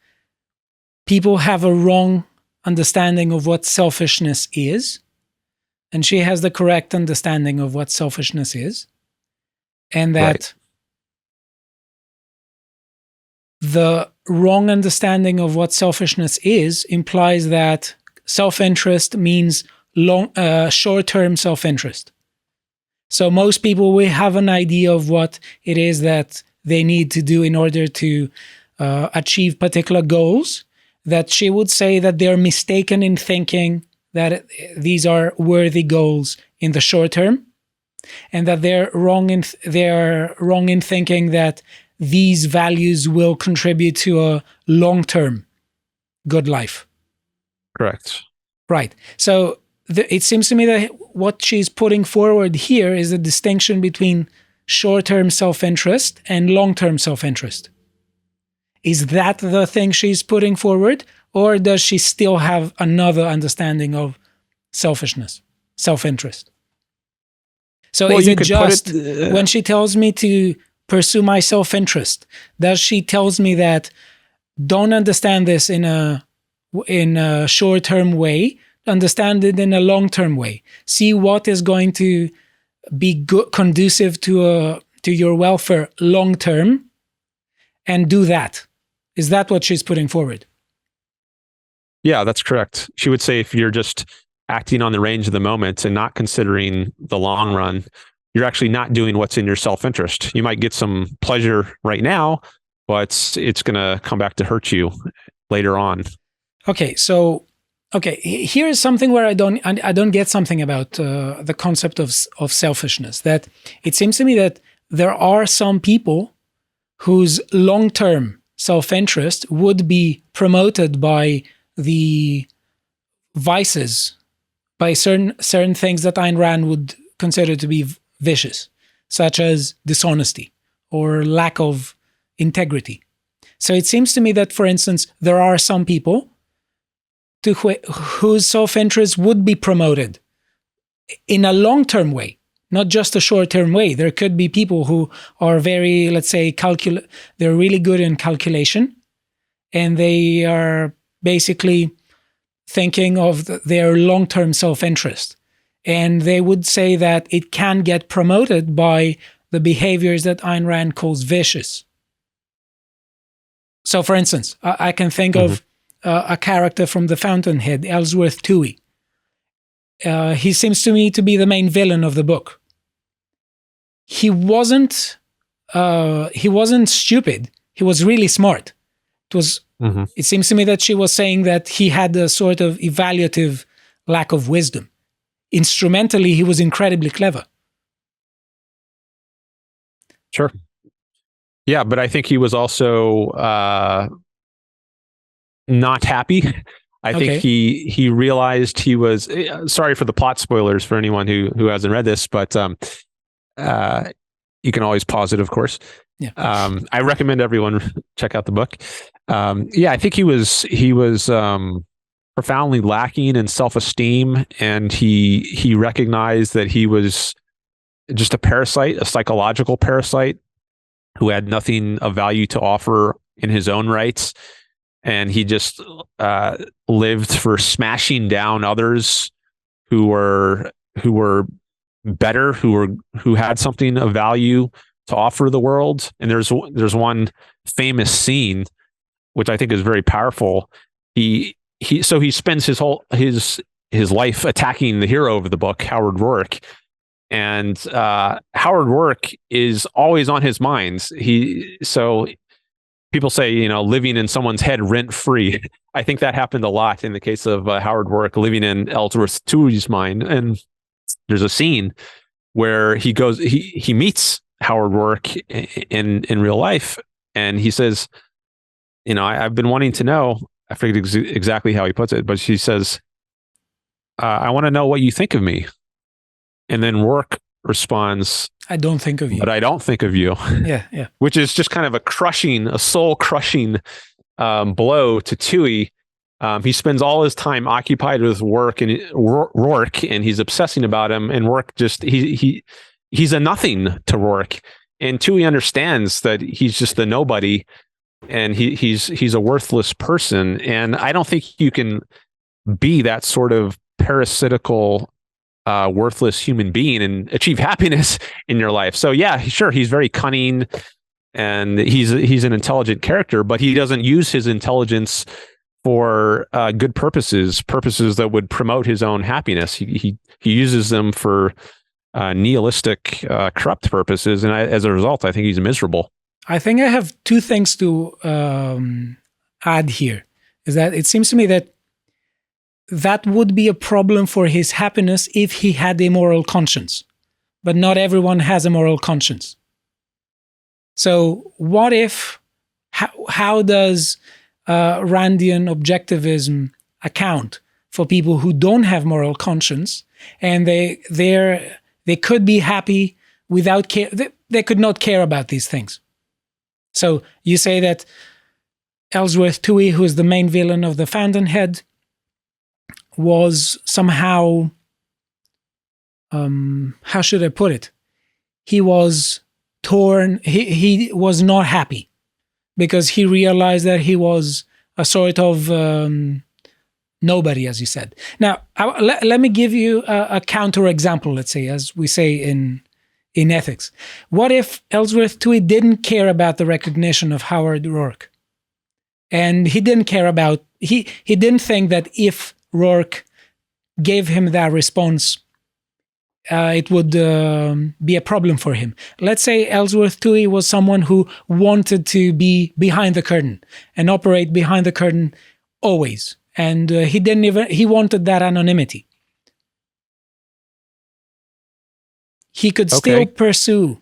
people have a wrong understanding of what selfishness is, and she has the correct understanding of what selfishness is, and that the wrong understanding of what selfishness is implies that self-interest means short-term self-interest. So most people will have an idea of what it is that they need to do in order to achieve particular goals, that she would say that they're mistaken in thinking that these are worthy goals in the short term, and that they're wrong in thinking that these values will contribute to a long-term good life. Correct. Right. So it seems to me that what she's putting forward here is a distinction between short-term self-interest and long-term self-interest. Is that the thing she's putting forward, or does she still have another understanding of selfishness, self-interest? So is it just when she tells me to pursue my self-interest, does she tells me that don't understand this in a short-term way, understand it in a long-term way, see what is going to be good, conducive to your welfare long term, and do that. Is that what she's putting forward? Yeah, that's correct. She would say if you're just acting on the range of the moment and not considering the long run, you're actually not doing what's in your self-interest. You might get some pleasure right now, but it's going to come back to hurt you later on. Okay, so here is something where I don't get something about the concept of selfishness. That it seems to me that there are some people whose long-term self-interest would be promoted by the vices, by certain things that Ayn Rand would consider to be vicious, such as dishonesty or lack of integrity. So it seems to me that, for instance, there are some people whose self-interest would be promoted in a long-term way, not just a short-term way. There could be people who are very, let's say, they're really good in calculation, and they are basically thinking of their long-term self-interest. And they would say that it can get promoted by the behaviors that Ayn Rand calls vicious. So, for instance, I can think of a character from The Fountainhead, Ellsworth Toohey. He seems to me to be the main villain of the book. He wasn't stupid. He was really smart. It seems to me that she was saying that he had a sort of evaluative lack of wisdom. Instrumentally, he was incredibly clever. Sure. Yeah, but I think he was also not happy. I think he realized he was, sorry for the plot spoilers for anyone who hasn't read this, but you can always pause it, of course. Yeah. I recommend everyone check out the book. I think he was profoundly lacking in self-esteem, and he recognized that he was just a parasite, a psychological parasite who had nothing of value to offer in his own rights. And he just lived for smashing down others who were better, who had something of value to offer the world. And there's one famous scene which I think is very powerful. He spends his life attacking the hero of the book, Howard Rourke. And Howard Rourke is always on his mind. So people say, living in someone's head rent free. I think that happened a lot in the case of Howard Rourke living in Ellsworth Toohey's mind. And there's a scene where he meets Howard Rourke in real life, and he says, I've been wanting to know. I forget exactly how he puts it, but she says, I want to know what you think of me. And then Rourke responds, I don't think of you. But I don't think of you. Yeah. Which is just kind of a soul-crushing blow to Toohey. He spends all his time occupied with Rourke, and he's obsessing about him. And Rourke he's a nothing to Rourke. And Toohey understands that he's just the nobody, and he's a worthless person. And I don't think you can be that sort of parasitical, worthless human being and achieve happiness in your life. So yeah, sure, he's very cunning and he's an intelligent character, but he doesn't use his intelligence for good purposes that would promote his own happiness. He uses them for nihilistic, corrupt purposes, and as a result, I think he's miserable. I think I have two things to add here. Is that it seems to me that would be a problem for his happiness if he had a moral conscience. But not everyone has a moral conscience. So what if, how does Randian objectivism account for people who don't have moral conscience, and they could be happy without care, they could not care about these things. So you say that Ellsworth Toohey, who is the main villain of The Fountainhead, was somehow, how should I put it? He was torn. He was not happy because he realized that he was a sort of Nobody, as you said. Now, let me give you a counter example, let's say, as we say in ethics. What if Ellsworth Toohey didn't care about the recognition of Howard Rourke? And he didn't care about, he didn't think that if Rourke gave him that response, it would be a problem for him. Let's say Ellsworth Toohey was someone who wanted to be behind the curtain and operate behind the curtain always. And he wanted that anonymity. He could still pursue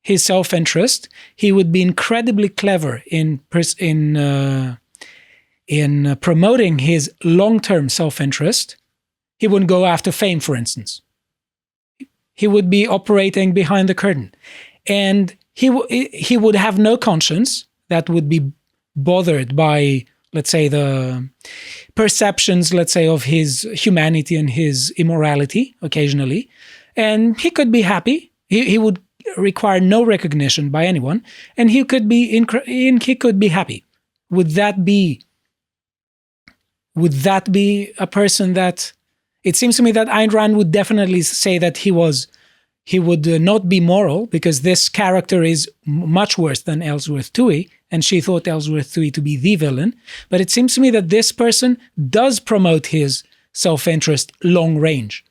his self-interest. He would be incredibly clever in promoting his long-term self-interest. He wouldn't go after fame, for instance. He would be operating behind the curtain. And he would have no conscience that would be bothered by, let's say, the perceptions, let's say, of his humanity and his immorality occasionally. And he could be happy. He would require no recognition by anyone, and he could be happy. Would that be a person that? It seems to me that Ayn Rand would definitely say that he would not be moral, because this character is much worse than Ellsworth Toohey, and she thought Ellsworth Toohey to be the villain. But it seems to me that this person does promote his self-interest long range.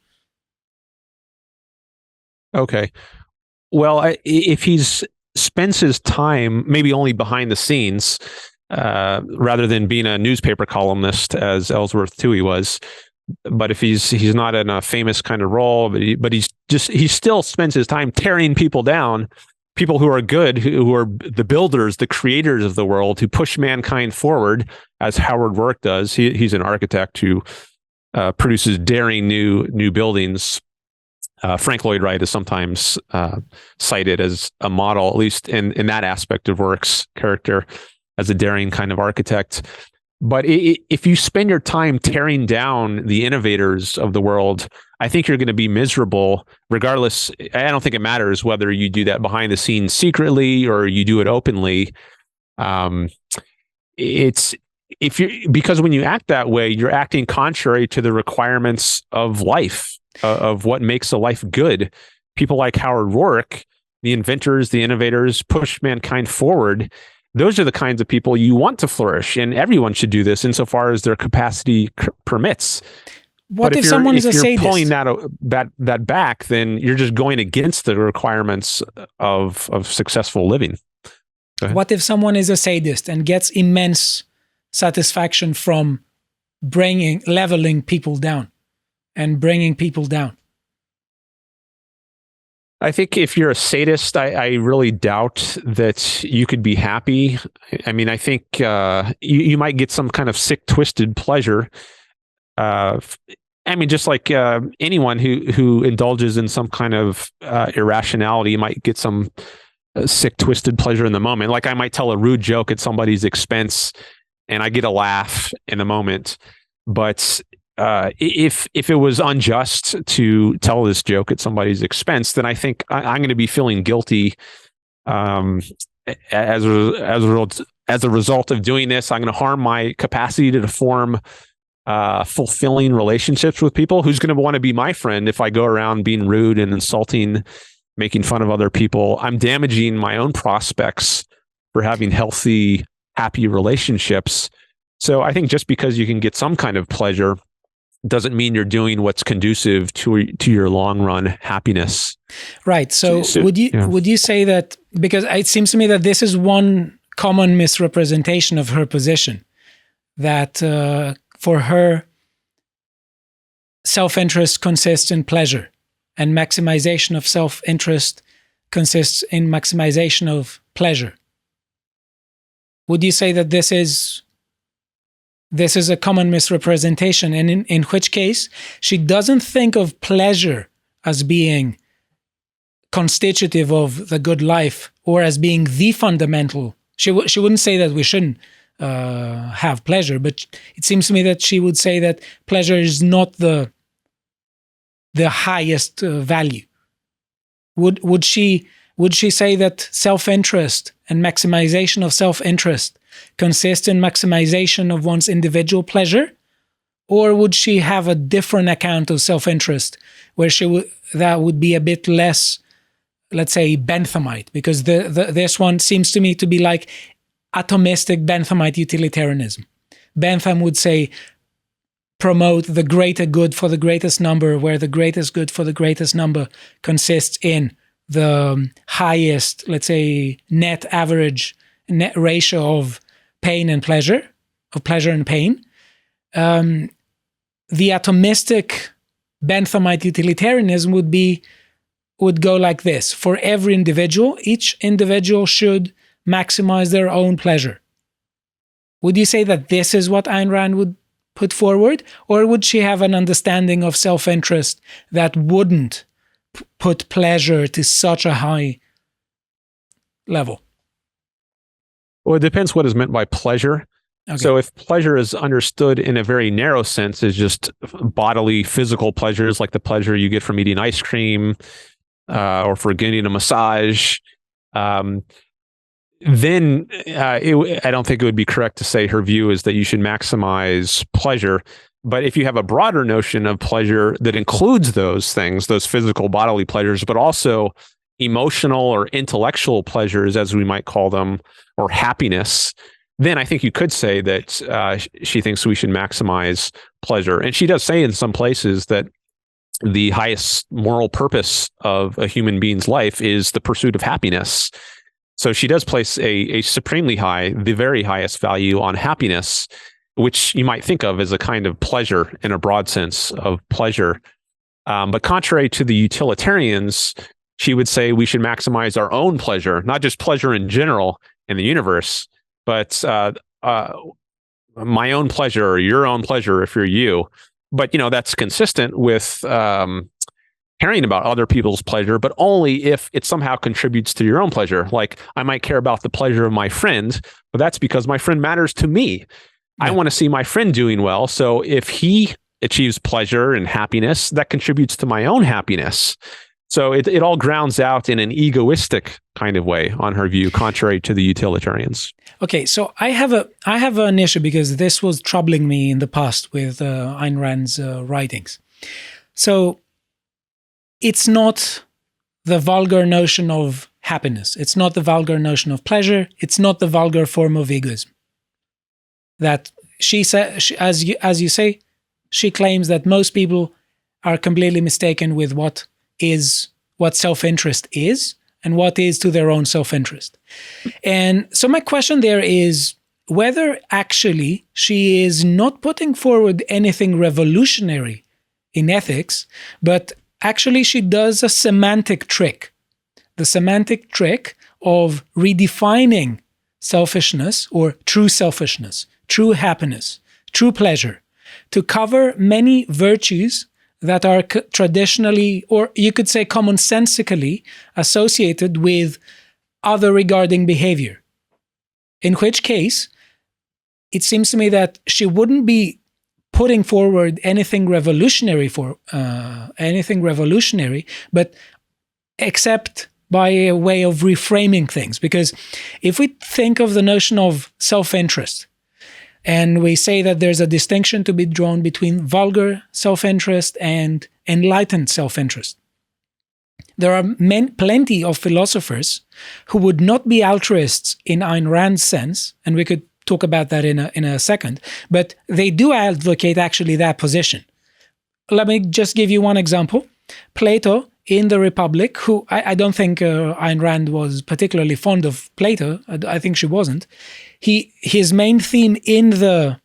Okay. Well, if he's spends his time maybe only behind the scenes, rather than being a newspaper columnist as Ellsworth Toohey was, but if he's not in a famous kind of role, but he still spends his time tearing people down, people who are good, who are the builders, the creators of the world, who push mankind forward, as Howard Rourke does. He's an architect who produces daring new buildings. Frank Lloyd Wright is sometimes cited as a model, at least in that aspect of Rourke's character, as a daring kind of architect. But if you spend your time tearing down the innovators of the world, I think you're going to be miserable regardless. I don't think it matters whether you do that behind the scenes secretly or you do it openly. Because when you act that way, you're acting contrary to the requirements of life, of what makes a life good. People like Howard Rourke, the inventors, the innovators, push mankind forward. Those are the kinds of people you want to flourish, and everyone should do this insofar as their capacity permits. What if someone is a sadist? If you're pulling that back, then you're just going against the requirements of successful living. What if someone is a sadist and gets immense satisfaction from leveling people down and bringing people down? I think if you're a sadist, I really doubt that you could be happy. I mean, I think you might get some kind of sick, twisted pleasure. I mean, just like anyone who indulges in some kind of irrationality might get some sick, twisted pleasure in the moment. Like I might tell a rude joke at somebody's expense and I get a laugh in the moment. But if it was unjust to tell this joke at somebody's expense, then I think I'm going to be feeling guilty as a result of doing this. I'm going to harm my capacity to form fulfilling relationships with people. Who's going to want to be my friend if I go around being rude and insulting, making fun of other people? I'm damaging my own prospects for having healthy, happy relationships. So I think just because you can get some kind of pleasure doesn't mean you're doing what's conducive to your long run happiness. Right. So would you say that, because it seems to me that this is one common misrepresentation of her position, that for her, self-interest consists in pleasure, and maximization of self-interest consists in maximization of pleasure. Would you say that this is a common misrepresentation, and in which case she doesn't think of pleasure as being constitutive of the good life or as being the fundamental? She wouldn't say that we shouldn't have pleasure, but it seems to me that she would say that pleasure is not the highest value. Would she say that self-interest and maximization of self-interest consist in maximization of one's individual pleasure? Or would she have a different account of self-interest where that would be a bit less, let's say, Benthamite? Because this one seems to me to be like atomistic Benthamite utilitarianism. Bentham would say, promote the greater good for the greatest number, where the greatest good for the greatest number consists in the highest, let's say, net ratio of pain and pleasure, of pleasure and pain. The atomistic Benthamite utilitarianism would go like this: for every individual, each individual should maximize their own pleasure. Would you say that this is what Ayn Rand would put forward, or would she have an understanding of self-interest that wouldn't put pleasure to such a high level? Well, it depends what is meant by pleasure. Okay. So if pleasure is understood in a very narrow sense as just bodily, physical pleasures, like the pleasure you get from eating ice cream or for getting a massage, then I don't think it would be correct to say her view is that you should maximize pleasure. But if you have a broader notion of pleasure that includes those things, those physical bodily pleasures, but also emotional or intellectual pleasures, as we might call them, or happiness, then I think you could say that she thinks we should maximize pleasure. And she does say in some places that the highest moral purpose of a human being's life is the pursuit of happiness. So she does place a supremely high, the very highest value on happiness, which you might think of as a kind of pleasure in a broad sense of pleasure. But contrary to the utilitarians, she would say we should maximize our own pleasure, not just pleasure in general in the universe, but my own pleasure or your own pleasure if you're you. But, that's consistent with caring about other people's pleasure, but only if it somehow contributes to your own pleasure. Like I might care about the pleasure of my friend, but that's because my friend matters to me. Yeah. I want to see my friend doing well. So if he achieves pleasure and happiness, that contributes to my own happiness. So it all grounds out in an egoistic kind of way on her view, contrary to the utilitarians. Okay, so I have an issue because this was troubling me in the past with Ayn Rand's writings. So it's not the vulgar notion of happiness. It's not the vulgar notion of pleasure. It's not the vulgar form of egoism. That she said, as you say, she claims that most people are completely mistaken with what self-interest is and what is to their own self-interest. And so my question there is whether actually she is not putting forward anything revolutionary in ethics, but actually she does a semantic trick. The semantic trick of redefining selfishness or true selfishness, true happiness, true pleasure, to cover many virtues that are traditionally, or you could say commonsensically, associated with other regarding behavior. In which case, it seems to me that she wouldn't be putting forward anything revolutionary, but except by a way of reframing things. Because if we think of the notion of self-interest, and we say that there's a distinction to be drawn between vulgar self-interest and enlightened self-interest. There are plenty of philosophers who would not be altruists in Ayn Rand's sense, and we could talk about that in a second, but they do advocate actually that position. Let me just give you one example. Plato in the Republic, who I don't think Ayn Rand was particularly fond of Plato. I think she wasn't. His main theme in the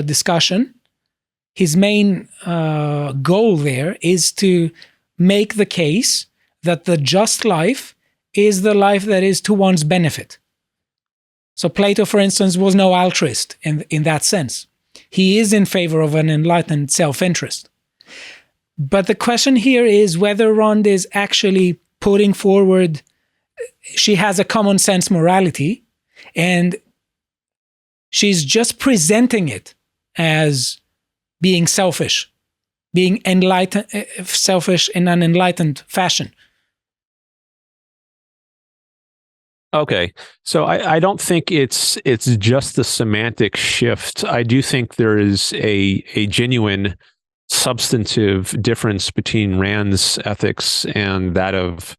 discussion, his main goal there is to make the case that the just life is the life that is to one's benefit. So Plato, for instance, was no altruist in that sense. He is in favor of an enlightened self-interest. But the question here is whether Rand is actually putting forward, she has a common sense morality, and she's just presenting it as being selfish, being enlightened, selfish in an enlightened fashion. Okay. So I don't think it's just the semantic shift. I do think there is a genuine substantive difference between Rand's ethics and that of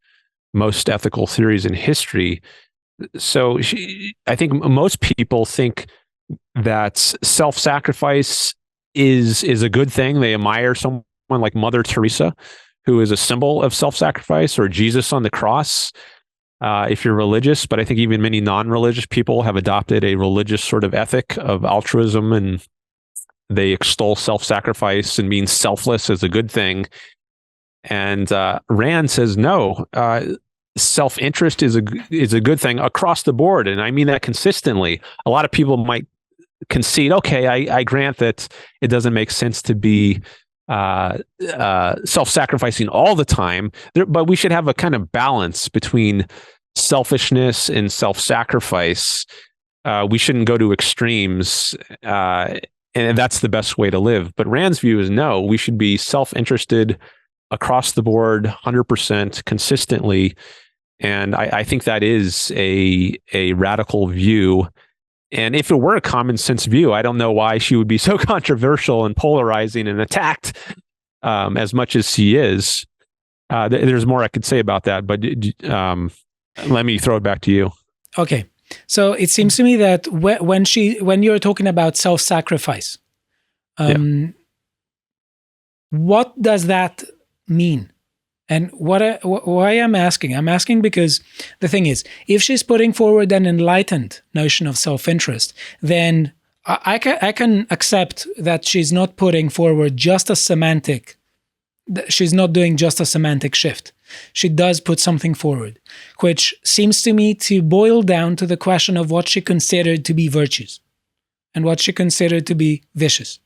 most ethical theories in history. So I think most people think that self-sacrifice is a good thing. They admire someone like Mother Teresa, who is a symbol of self-sacrifice, or Jesus on the cross, if you're religious. But I think even many non-religious people have adopted a religious sort of ethic of altruism, and they extol self-sacrifice and being selfless as a good thing. And Rand says no. Self-interest is a good thing across the board, and I mean that consistently. A lot of people might concede, okay, I grant that it doesn't make sense to be self-sacrificing all the time, but we should have a kind of balance between selfishness and self-sacrifice. We shouldn't go to extremes, and that's the best way to live. But Rand's view is no, we should be self-interested across the board, 100% consistently. And I think that is a radical view. And if it were a common sense view, I don't know why she would be so controversial and polarizing and attacked as much as she is. There's more I could say about that, but let me throw it back to you. Okay. So it seems to me that when you're talking about self-sacrifice, what does that mean? And why I'm asking because the thing is, if she's putting forward an enlightened notion of self-interest, then I can accept that she's not putting forward just a semantic. She's not doing just a semantic shift. She does put something forward, which seems to me to boil down to the question of what she considered to be virtues and what she considered to be vicious.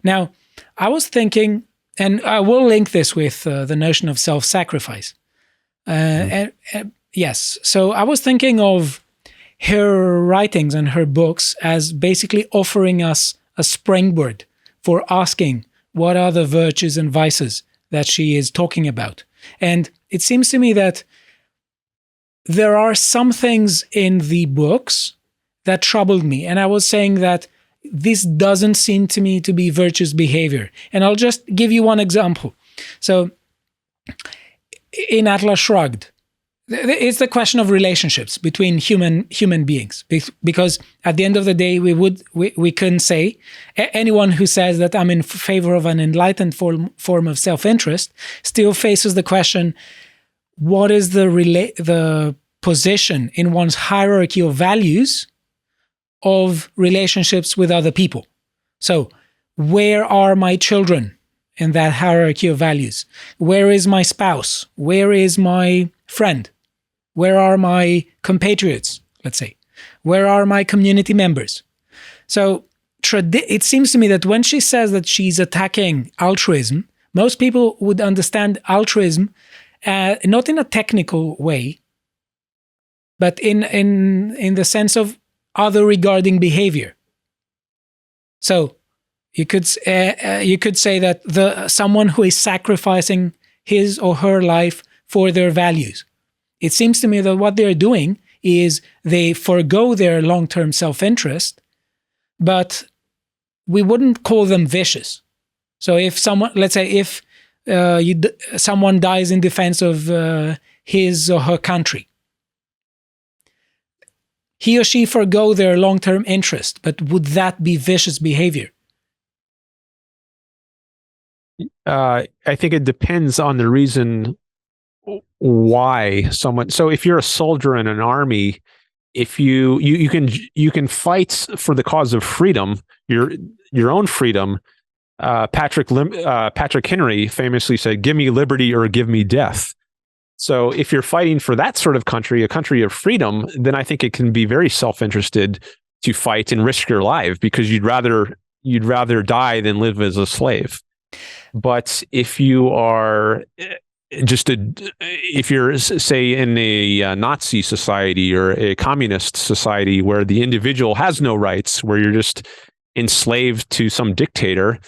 Now, I was thinking, and I will link this with the notion of self-sacrifice. Yes, so I was thinking of her writings and her books as basically offering us a springboard for asking what are the virtues and vices that she is talking about. And it seems to me that there are some things in the books that troubled me. And I was saying that this doesn't seem to me to be virtuous behavior. And I'll just give you one example. So in Atlas Shrugged, it's the question of relationships between human beings, because at the end of the day, we couldn't say, anyone who says that I'm in favor of an enlightened form of self-interest still faces the question, what is the position in one's hierarchy of values of relationships with other people? So where are my children in that hierarchy of values? Where is my spouse? Where is my friend? Where are my compatriots, let's say? Where are my community members? So it seems to me that when she says that she's attacking altruism, most people would understand altruism not in a technical way, but in the sense of other regarding behavior. So you could say that someone who is sacrificing his or her life for their values. It seems to me that what they're doing is they forego their long-term self-interest, but we wouldn't call them vicious. So if someone, let's say, if someone dies in defense of his or her country, he or she forego their long-term interest, but would that be vicious behavior? I think it depends on the reason why someone. So if you're a soldier in an army, if you can fight for the cause of freedom, your own freedom. Patrick Henry famously said, "Give me liberty or give me death." So if you're fighting for that sort of country, a country of freedom, then I think it can be very self-interested to fight and risk your life, because you'd rather die than live as a slave. But if you are if you're, say, in a Nazi society or a communist society where the individual has no rights, where you're just enslaved to some dictator,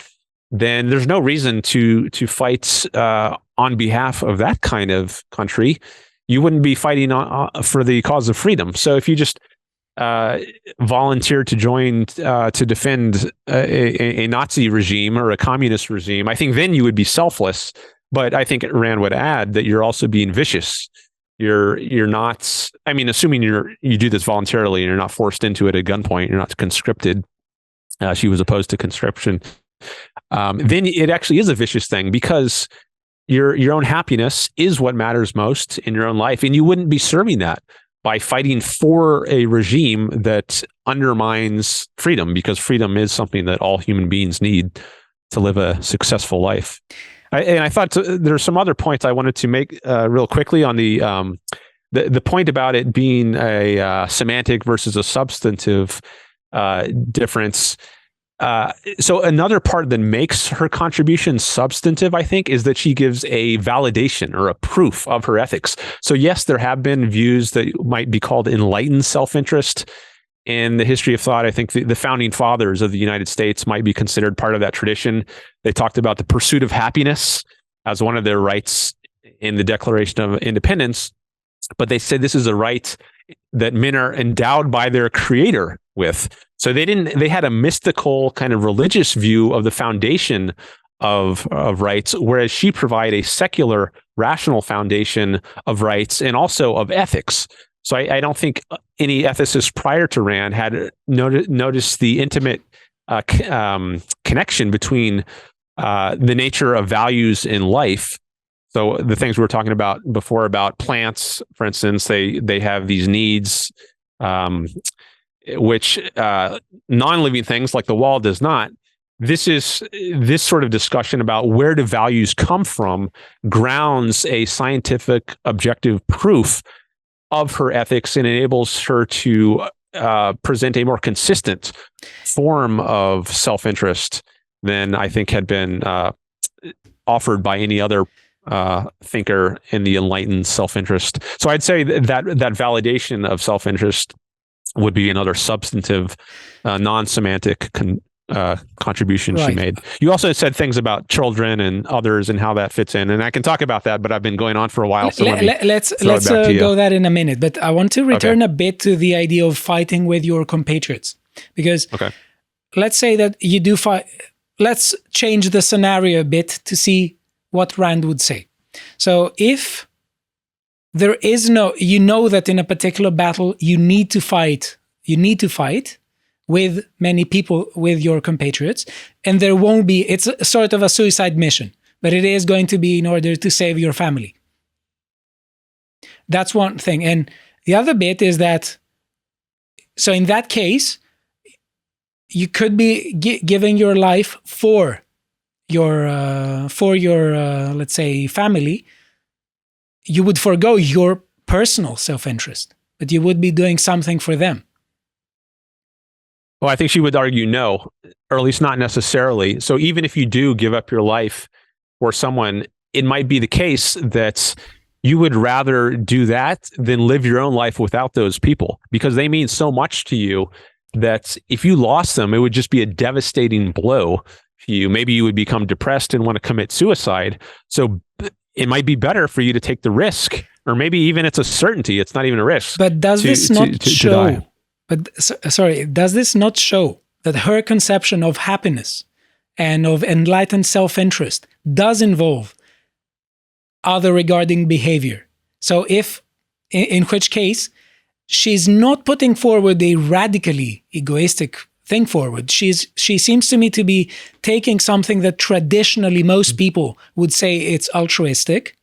then there's no reason to fight on behalf of that kind of country. you wouldn't be fighting for the cause of freedom. So if you just volunteer to join to defend a Nazi regime or a communist regime, I think then you would be selfless. But I think Rand would add that you're also being vicious. You're not. I mean, assuming you do this voluntarily and you're not forced into it at gunpoint, you're not conscripted. She was opposed to conscription. Then it actually is a vicious thing, because your own happiness is what matters most in your own life, and you wouldn't be serving that by fighting for a regime that undermines freedom, because freedom is something that all human beings need to live a successful life. And I thought there's some other points I wanted to make real quickly on the point about it being a semantic versus a substantive difference. So another part that makes her contribution substantive, I think, is that she gives a validation or a proof of her ethics. So yes, there have been views that might be called enlightened self-interest in the history of thought. I think the founding fathers of the United States might be considered part of that tradition. They talked about the pursuit of happiness as one of their rights in the Declaration of Independence, but they said this is a right that men are endowed by their creator with. So they had a mystical kind of religious view of the foundation of rights, whereas she provided a secular, rational foundation of rights and also of ethics. So I don't think any ethicists prior to Rand had noticed the intimate connection between the nature of values in life. So the things we were talking about before about plants, for instance, they have these needs, which non-living things like the wall does not. This sort of discussion about where do values come from grounds a scientific objective proof of her ethics and enables her to present a more consistent form of self-interest than I think had been offered by any other thinker in the enlightened self-interest. So I'd say that validation of self-interest would be another substantive, non-semantic contribution she made. You also said things about children and others and how that fits in, and I can talk about that, but I've been going on for a while. So let's go that in a minute. But I want to return a bit to the idea of fighting with your compatriots, because let's say that you do fight. Let's change the scenario a bit to see what Rand would say. So if there is that in a particular battle, you need to fight with many people, with your compatriots, and there won't be, it's sort of a suicide mission, but it is going to be in order to save your family. That's one thing. And the other bit is that, so in that case, you could be giving your life for your let's say, family. You would forego your personal self-interest, but you would be doing something for them. Well, I think she would argue no, or at least not necessarily. So even if you do give up your life for someone, it might be the case that you would rather do that than live your own life without those people, because they mean so much to you that if you lost them, it would just be a devastating blow to you. Maybe you would become depressed and want to commit suicide. So it might be better for you to take the risk, or maybe even it's a certainty. It's not even a risk. But does this not show? But sorry, does this not show that her conception of happiness and of enlightened self-interest does involve other regarding behavior? So in which case, she's not putting forward a radically egoistic thing forward. She seems to me to be taking something that traditionally most people would say it's altruistic,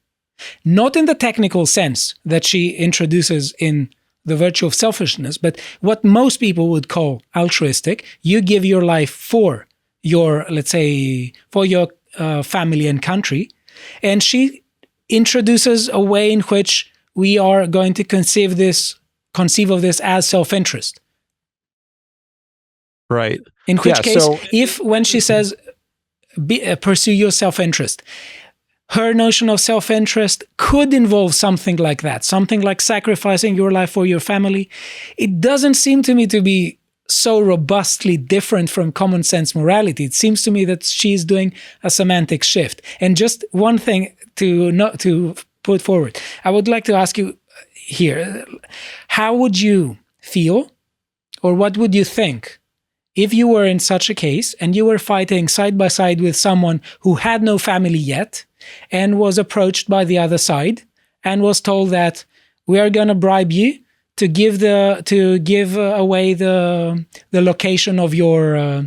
not in the technical sense that she introduces in the virtue of selfishness, but what most people would call altruistic. You give your life for your, let's say, for your family and country. And she introduces a way in which we are going to conceive of this as self-interest. Right. In which case, when she says, pursue your self-interest, her notion of self-interest could involve something like that, something like sacrificing your life for your family. It doesn't seem to me to be so robustly different from common sense morality. It seems to me that she's doing a semantic shift. And just one thing to put forward. I would like to ask you here, how would you feel, or what would you think, if you were in such a case and you were fighting side by side with someone who had no family yet and was approached by the other side and was told that we are going to bribe you to give away the location of your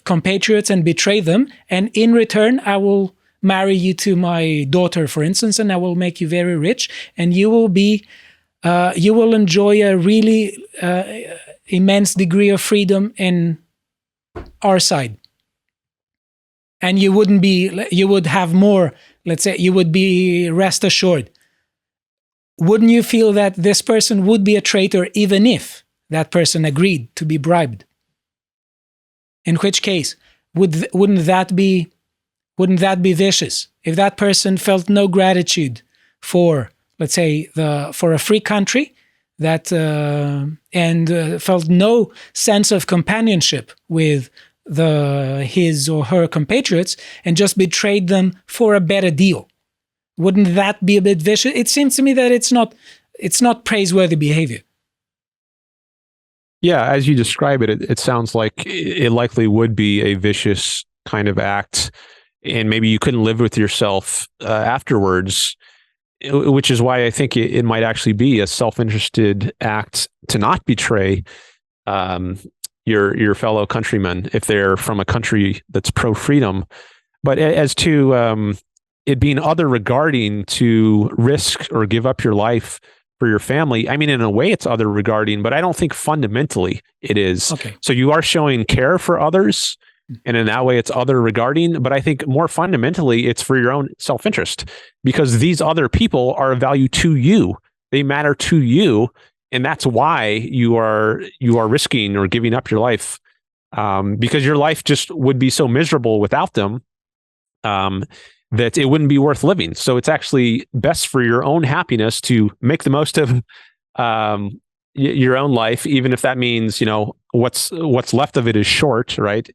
compatriots and betray them, and in return I will marry you to my daughter, for instance, and I will make you very rich, and you will enjoy a really immense degree of freedom in our side, and you would have more, let's say, you would be rest assured. Wouldn't you feel that this person would be a traitor even if that person agreed to be bribed? In which case, wouldn't that be vicious? If that person felt no gratitude for, let's say, for a free country, that and felt no sense of companionship with his or her compatriots, and just betrayed them for a better deal, wouldn't that be a bit vicious? It seems to me that it's not praiseworthy behavior. Yeah, as you describe it, it sounds like it likely would be a vicious kind of act, and maybe you couldn't live with yourself afterwards, which is why I think it might actually be a self-interested act to not betray your fellow countrymen if they're from a country that's pro-freedom. But as to it being other regarding to risk or give up your life for your family, I mean, in a way it's other regarding, but I don't think fundamentally it is. Okay. So you are showing care for others, and in that way it's other regarding, but I think more fundamentally it's for your own self-interest, because these other people are of value to you. They matter to you, and that's why you are risking or giving up your life, because your life just would be so miserable without them. That it wouldn't be worth living. So it's actually best for your own happiness to make the most of your own life, even if that means, what's left of it is short, right?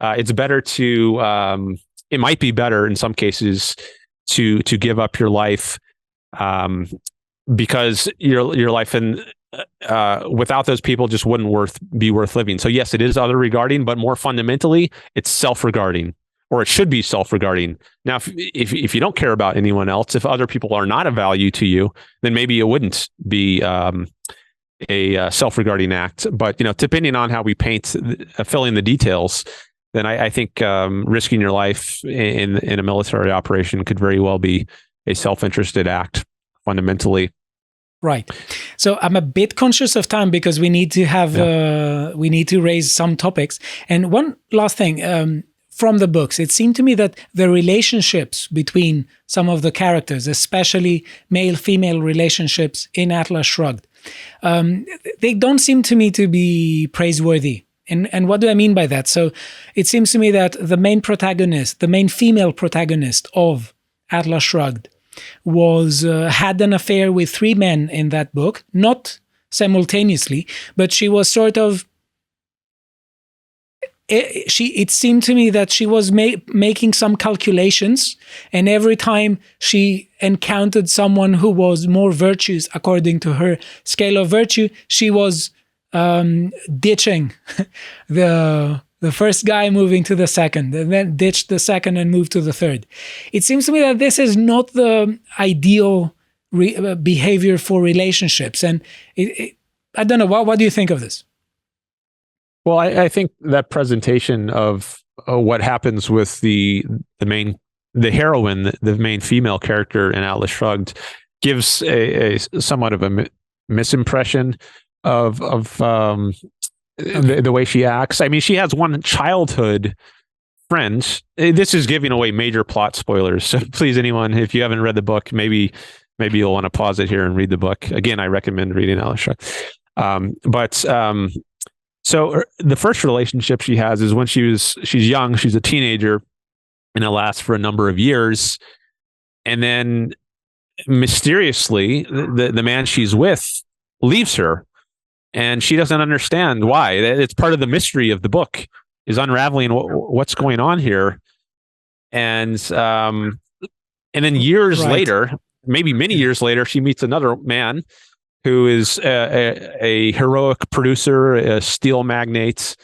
It's better to, it might be better in some cases to give up your life, because your life and without those people just wouldn't be worth living. So yes, it is other regarding, but more fundamentally, it's self-regarding. Or it should be self-regarding. Now, if you don't care about anyone else, if other people are not of value to you, then maybe it wouldn't be a self-regarding act. But depending on how we paint, filling the details, then I think risking your life in a military operation could very well be a self-interested act, fundamentally. Right. So I'm a bit conscious of time because we need to have we need to raise some topics. And one last thing. From the books, it seemed to me that the relationships between some of the characters, especially male-female relationships in Atlas Shrugged, they don't seem to me to be praiseworthy. And what do I mean by that? So it seems to me that the main female protagonist of Atlas Shrugged had an affair with 3 men in that book, not simultaneously, but she was sort of it seemed to me that she was making some calculations, and every time she encountered someone who was more virtuous according to her scale of virtue, she was ditching the first guy, moving to the second, and then ditched the second and moved to the third. It seems to me that this is not the ideal behavior for relationships, and I don't know. What do you think of this? Well, I think that presentation of what happens with the heroine, the main female character in Atlas Shrugged, gives a somewhat of a misimpression of the way she acts. I mean, she has one childhood friend. This is giving away major plot spoilers, so please, anyone, if you haven't read the book, maybe you'll want to pause it here and read the book. Again, I recommend reading Atlas Shrugged. So the first relationship she has is when she's young, she's a teenager, and it lasts for a number of years. And then mysteriously, the man she's with leaves her, and she doesn't understand why. It's part of the mystery of the book, is unraveling what's going on here. And then years later, maybe many years later, she meets another man who is a heroic producer, a steel magnate,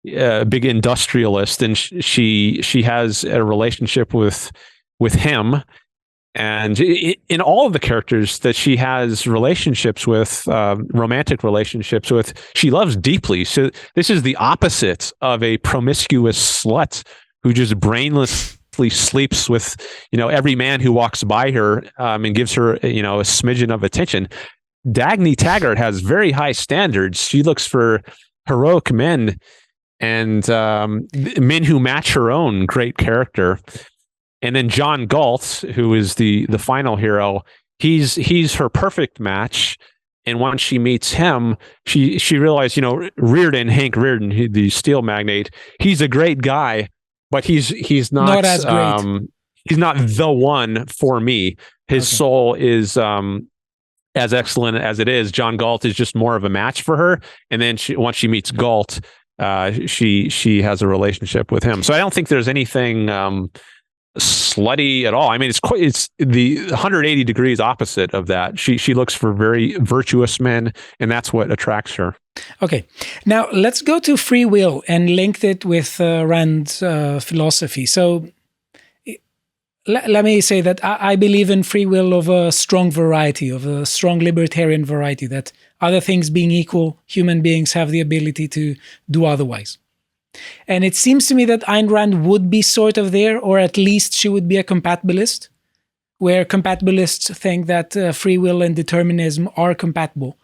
a big industrialist, and she has a relationship with him. And in all of the characters that she has relationships with, romantic relationships with, she loves deeply. So this is the opposite of a promiscuous slut who just brainlessly sleeps with, every man who walks by her, and gives her, a smidgen of attention. Dagny Taggart has very high standards. She looks for heroic men and men who match her own great character. And then John Galt, who is the final hero, he's her perfect match. And once she meets him, she realized, Hank Reardon, the steel magnate, he's a great guy, but he's not as great. He's not the one for me. His soul is as excellent as it is. John Galt is just more of a match for her. And then once she meets Galt, she has a relationship with him. So I don't think there's anything slutty at all. I mean, it's the 180 degrees opposite of that. She looks for very virtuous men, and that's what attracts her. Okay, now let's go to free will and link it with Rand's philosophy. So let me say that I believe in free will of a strong variety, of a strong libertarian variety, that other things being equal, human beings have the ability to do otherwise. And it seems to me that Ayn Rand would be sort of there, or at least she would be a compatibilist, where compatibilists think that free will and determinism are compatible.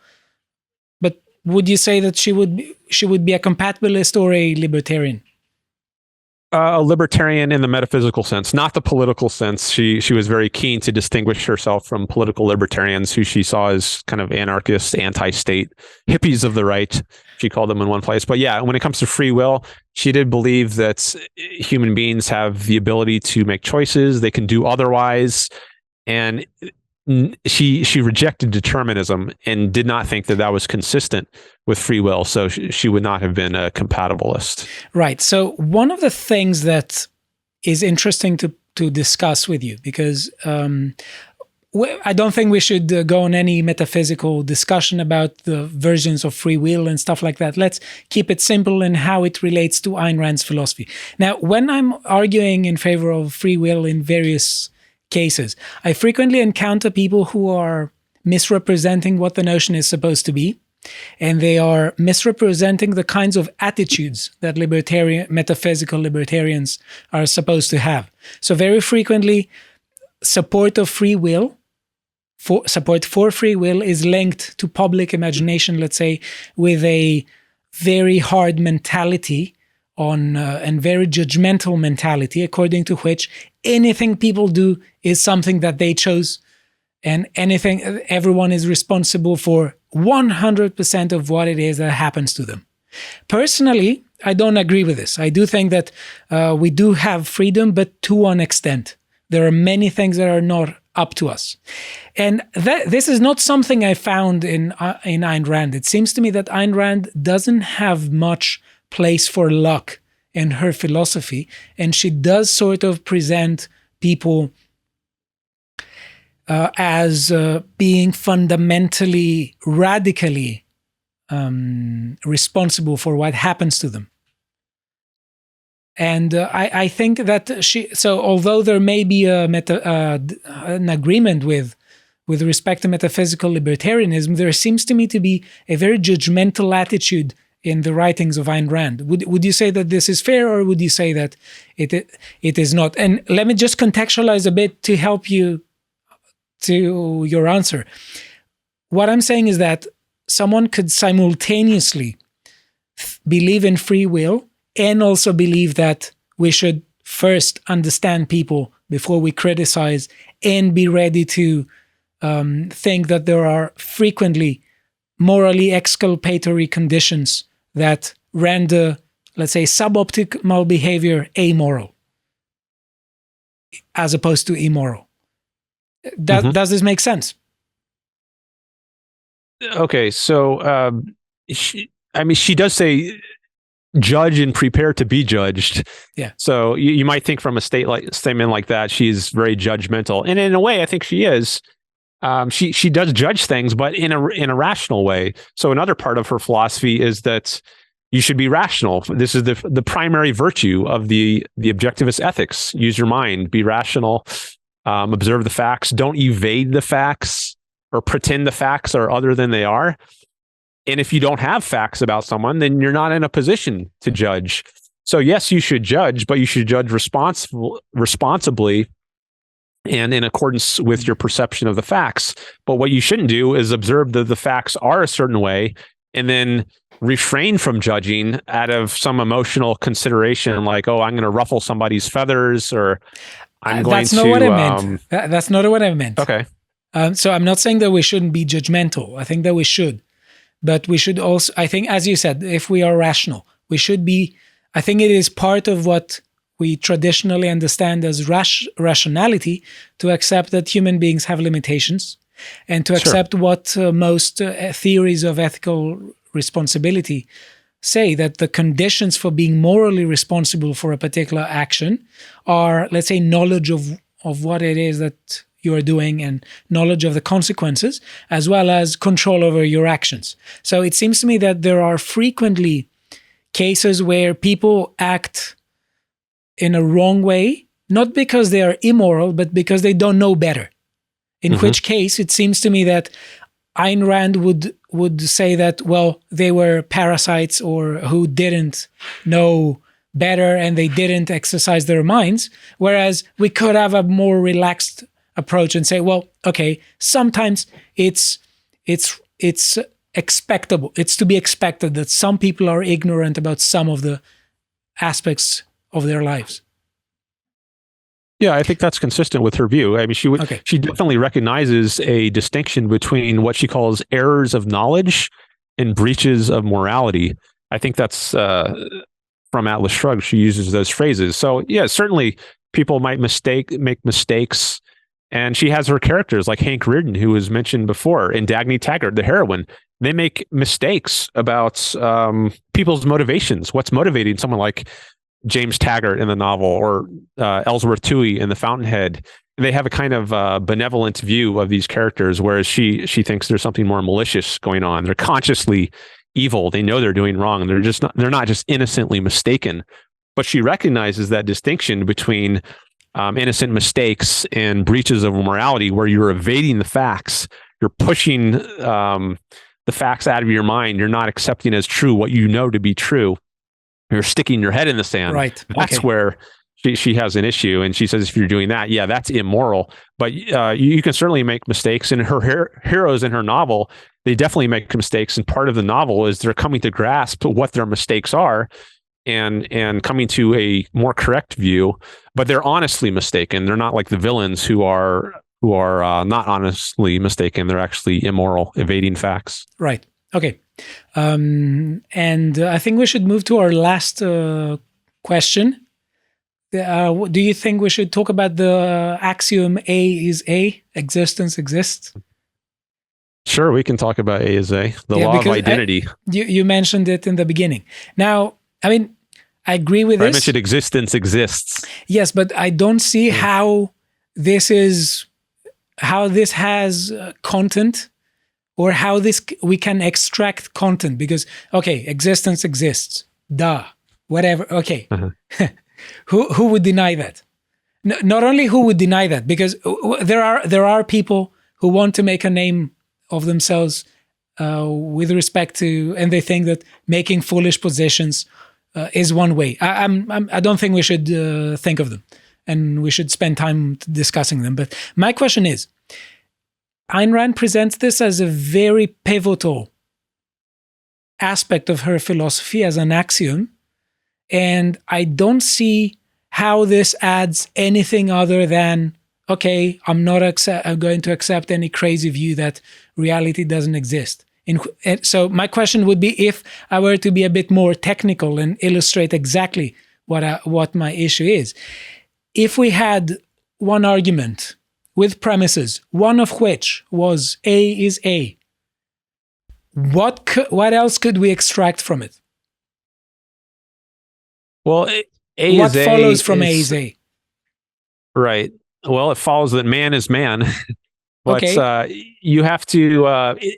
But would you say that she would be a compatibilist or a libertarian? A libertarian in the metaphysical sense, not the political sense. She was very keen to distinguish herself from political libertarians who she saw as kind of anarchists, anti-state, hippies of the right. She called them in one place. But yeah, when it comes to free will, she did believe that human beings have the ability to make choices. They can do otherwise. And she rejected determinism and did not think that was consistent with free will. So she would not have been a compatibilist. Right. So one of the things that is interesting to discuss with you, because I don't think we should go on any metaphysical discussion about the versions of free will and stuff like that. Let's keep it simple and how it relates to Ayn Rand's philosophy. Now, when I'm arguing in favor of free will in various cases, I frequently encounter people who are misrepresenting what the notion is supposed to be, and they are misrepresenting the kinds of attitudes that metaphysical libertarians are supposed to have. So very frequently, support for free will is linked to public imagination, let's say, with a very hard mentality and very judgmental mentality, according to which anything people do is something that they chose, and everyone is responsible for 100% of what it is that happens to them. Personally, I don't agree with this. I do think that we do have freedom, but to an extent. There are many things that are not up to us. And this is not something I found in Ayn Rand. It seems to me that Ayn Rand doesn't have much place for luck in her philosophy, and she does sort of present people as being fundamentally, radically responsible for what happens to them. And I think that although there may be an agreement with respect to metaphysical libertarianism, there seems to me to be a very judgmental attitude in the writings of Ayn Rand. Would you say that this is fair, or would you say that it is not? And let me just contextualize a bit to help you to your answer. What I'm saying is that someone could simultaneously believe in free will and also believe that we should first understand people before we criticize, and be ready to think that there are frequently morally exculpatory conditions that render, let's say, suboptimal behavior amoral as opposed to immoral. Does this make sense? Okay, so she does say judge and prepare to be judged. Yeah. So you might think from a statement like that, she's very judgmental. And in a way, I think she is. she does judge things, but in a rational way. So another part of her philosophy is that you should be rational. This is the primary virtue of the objectivist ethics. Use your mind, be rational, observe the facts, don't evade the facts or pretend the facts are other than they are. And if you don't have facts about someone, then you're not in a position to judge. So yes, you should judge, but you should judge responsibly and in accordance with your perception of the facts. But what you shouldn't do is observe that the facts are a certain way and then refrain from judging out of some emotional consideration, like, oh, I'm going to ruffle somebody's feathers, or I'm going That's not what I meant. That's not what I meant. Okay. So I'm not saying that we shouldn't be judgmental. I think that we should. But we should also, I think, as you said, if we are rational, we should be, I think it is part of what we traditionally understand as rationality to accept that human beings have limitations and to accept what most theories of ethical responsibility say, that the conditions for being morally responsible for a particular action are, let's say, knowledge of what it is that you are doing and knowledge of the consequences, as well as control over your actions. So it seems to me that there are frequently cases where people act in a wrong way, not because they are immoral, but because they don't know better. In which case, it seems to me that Ayn Rand would say that, well, they were parasites or who didn't know better and they didn't exercise their minds, whereas we could have a more relaxed approach and say, well, okay, sometimes it's expectable. It's to be expected that some people are ignorant about some of the aspects of their lives. Yeah, I think that's consistent with her view. I mean, she definitely recognizes a distinction between what she calls errors of knowledge and breaches of morality. I think that's from Atlas Shrugged. She uses those phrases. So yeah, certainly people might make mistakes. And she has her characters like Hank Reardon, who was mentioned before, and Dagny Taggart, the heroine. They make mistakes about people's motivations. What's motivating someone like James Taggart in the novel, or Ellsworth Toohey in The Fountainhead? They have a kind of benevolent view of these characters, whereas she thinks there's something more malicious going on. They're consciously evil. They know they're doing wrong. They're not just innocently mistaken. But she recognizes that distinction between innocent mistakes and breaches of morality, where you're evading the facts, you're pushing the facts out of your mind, you're not accepting as true what you know to be true. You're sticking your head in the sand. Right. That's where she has an issue. And she says, if you're doing that, yeah, that's immoral. But you can certainly make mistakes. And her heroes in her novel, they definitely make mistakes. And part of the novel is they're coming to grasp what their mistakes are and coming to a more correct view. But they're honestly mistaken. They're not like the villains who are not honestly mistaken. They're actually immoral, evading facts. Right. Okay. And I think we should move to our last question. Do you think we should talk about the axiom A is A, existence exists? Sure, we can talk about A is A, the law of identity. You mentioned it in the beginning. Now, I mean, I agree with this. I mentioned existence exists. Yes, but I don't see how this has content, or how we can extract content, because, okay, existence exists, duh, whatever, okay. Who would deny that? Not only who would deny that, because there are people who want to make a name of themselves with respect to, and they think that making foolish positions is one way. I don't think we should think of them, and we should spend time discussing them. But my question is, Ayn Rand presents this as a very pivotal aspect of her philosophy, as an axiom, and I don't see how this adds anything other than, okay, I'm going to accept any crazy view that reality doesn't exist. So my question would be, if I were to be a bit more technical and illustrate exactly what my issue is, if we had one argument with premises, one of which was A is A, what else could we extract from it? Well, A what is A. Follows from A is A? Right. Well, it follows that man is man. But you have to,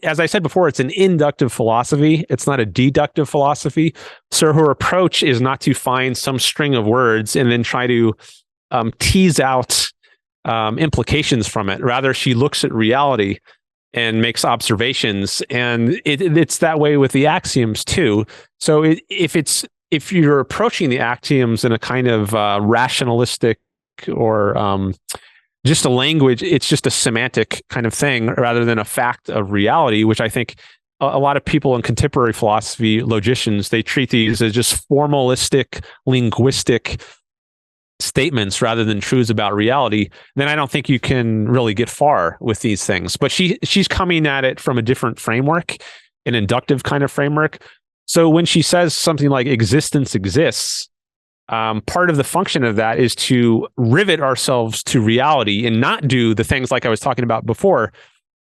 as I said before, it's an inductive philosophy. It's not a deductive philosophy. So her approach is not to find some string of words and then try to tease out implications from it. Rather, she looks at reality and makes observations. And it's that way with the axioms too. So if you're approaching the axioms in a kind of rationalistic or just a language, it's just a semantic kind of thing rather than a fact of reality, which I think a lot of people in contemporary philosophy, logicians, they treat these as just formalistic, linguistic statements rather than truths about reality. Then I don't think you can really get far with these things. But she's coming at it from a different framework, an inductive kind of framework. So when she says something like existence exists, part of the function of that is to rivet ourselves to reality and not do the things like I was talking about before,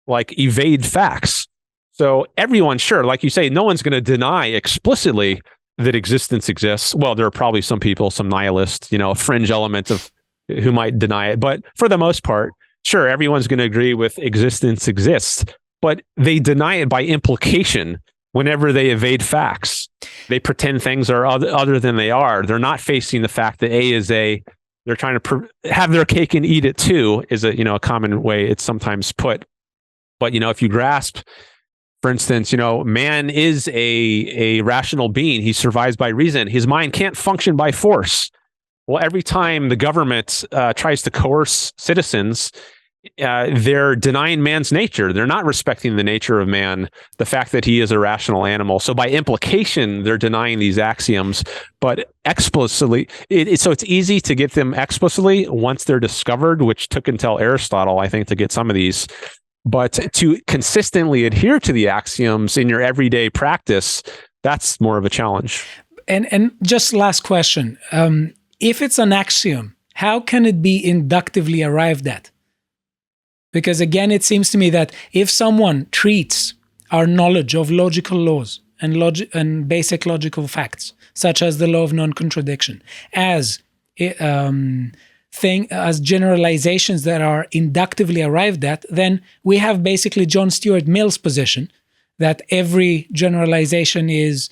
like evade facts. So everyone, sure, like you say, no one's going to deny explicitly that existence exists. Well, there are probably some people, some nihilists, a fringe element of who might deny it. But for the most part, sure, everyone's going to agree with existence exists, but they deny it by implication. Whenever they evade facts, they pretend things are other than they are. They're not facing the fact that A is A. They're trying to have their cake and eat it too, is a common way it's sometimes put. But, if you grasp, for instance, man is a rational being. He survives by reason. His mind can't function by force. Well, every time the government tries to coerce citizens, they're denying man's nature. They're not respecting the nature of man, the fact that he is a rational animal. So by implication, they're denying these axioms, but explicitly, so it's easy to get them explicitly once they're discovered, which took until Aristotle, I think, to get some of these. But to consistently adhere to the axioms in your everyday practice, that's more of a challenge. And just last question. If it's an axiom, how can it be inductively arrived at? Because again, it seems to me that if someone treats our knowledge of logical laws and basic logical facts, such as the law of non-contradiction, as generalizations that are inductively arrived at, then we have basically John Stuart Mill's position that every generalization is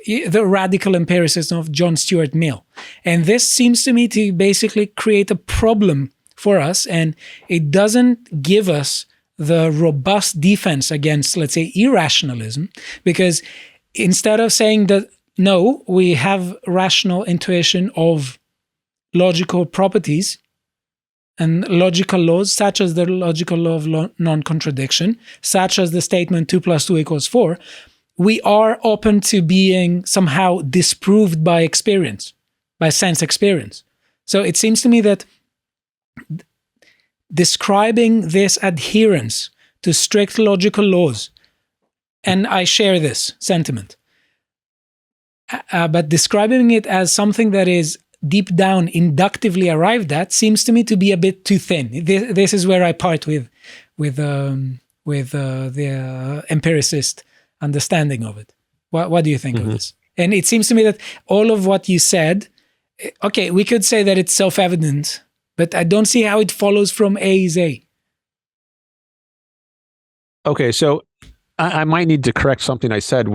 the radical empiricism of John Stuart Mill. And this seems to me to basically create a problem for us, and it doesn't give us the robust defense against, let's say, irrationalism, because instead of saying that, no, we have rational intuition of logical properties and logical laws, such as the logical law of non-contradiction, such as the statement 2 + 2 = 4, we are open to being somehow disproved by experience, by sense experience. So it seems to me that describing this adherence to strict logical laws, and I share this sentiment, but describing it as something that is deep down inductively arrived at seems to me to be a bit too thin. This is where I part with the empiricist understanding of it. What do you think of this? And it seems to me that all of what you said, okay, we could say that it's self-evident, but I don't see how it follows from A is A. Okay, so I might need to correct something I said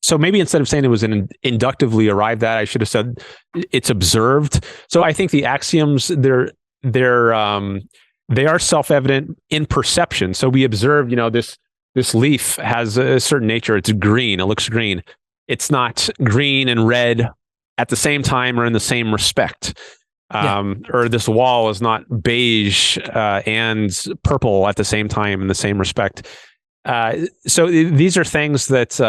so maybe instead of saying it was an inductively arrived at, I should have said it's observed. So I think the axioms, they are self-evident in perception. So we observe, this leaf has a certain nature. It's green. It looks green. It's not green and red at the same time or in the same respect. Or this wall is not beige and purple at the same time in the same respect. So these are things that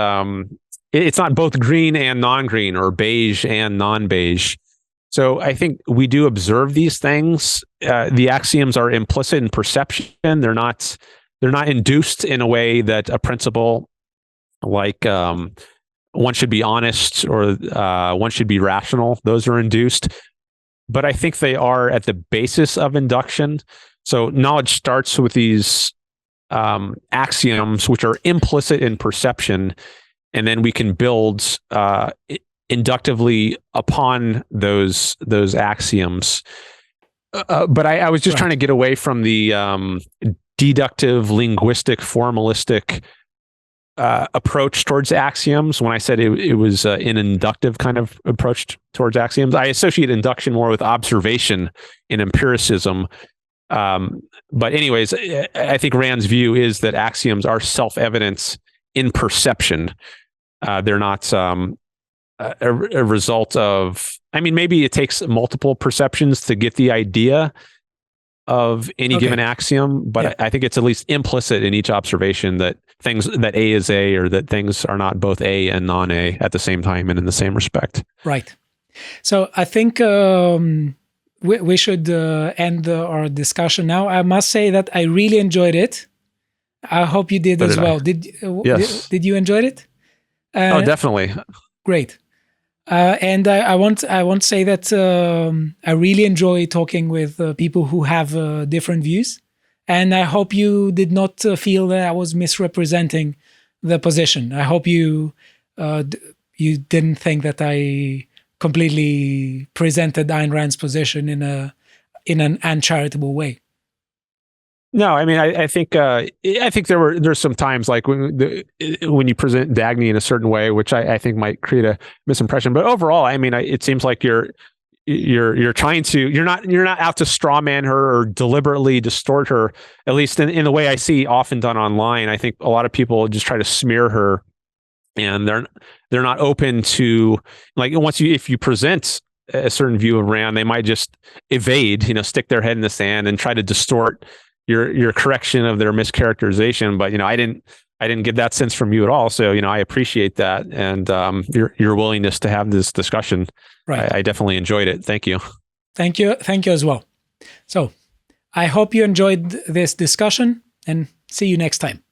it's not both green and non-green or beige and non-beige. So I think we do observe these things. The axioms are implicit in perception. They're not induced in a way that a principle like one should be honest or one should be rational. Those are induced. But I think they are at the basis of induction. So knowledge starts with these axioms, which are implicit in perception, and then we can build inductively upon those axioms. But I was just trying to get away from the deductive, linguistic, formalistic approach towards axioms. When I said it was an inductive kind of approach towards axioms, I associate induction more with observation and empiricism. But anyways, I think Rand's view is that axioms are self-evidence in perception. They're not a result of, I mean, maybe it takes multiple perceptions to get the idea of any given axiom, but I think it's at least implicit in each observation that A is A, or that things are not both A and non-A at the same time and in the same respect. Right. So I think we should end our discussion now. I must say that I really enjoyed it. I hope you did as well. Yes. Did you enjoy it? Oh, definitely. Great. And I want to say that I really enjoy talking with people who have different views, and I hope you did not feel that I was misrepresenting the position. I hope you didn't think that I completely presented Ayn Rand's position in an uncharitable way. No, I mean, I think there's some times like when you present Dagny in a certain way, which I think might create a misimpression. But overall, I mean, it seems like you're trying to, you're not out to strawman her or deliberately distort her. At least in the way I see often done online, I think a lot of people just try to smear her, and they're not open to, like, if you present a certain view of Rand, they might just evade, stick their head in the sand and try to distort your correction of their mischaracterization. But I didn't get that sense from you at all. So I appreciate that, and your willingness to have this discussion. Right. I definitely enjoyed it. Thank you. Thank you as well. So I hope you enjoyed this discussion, and see you next time.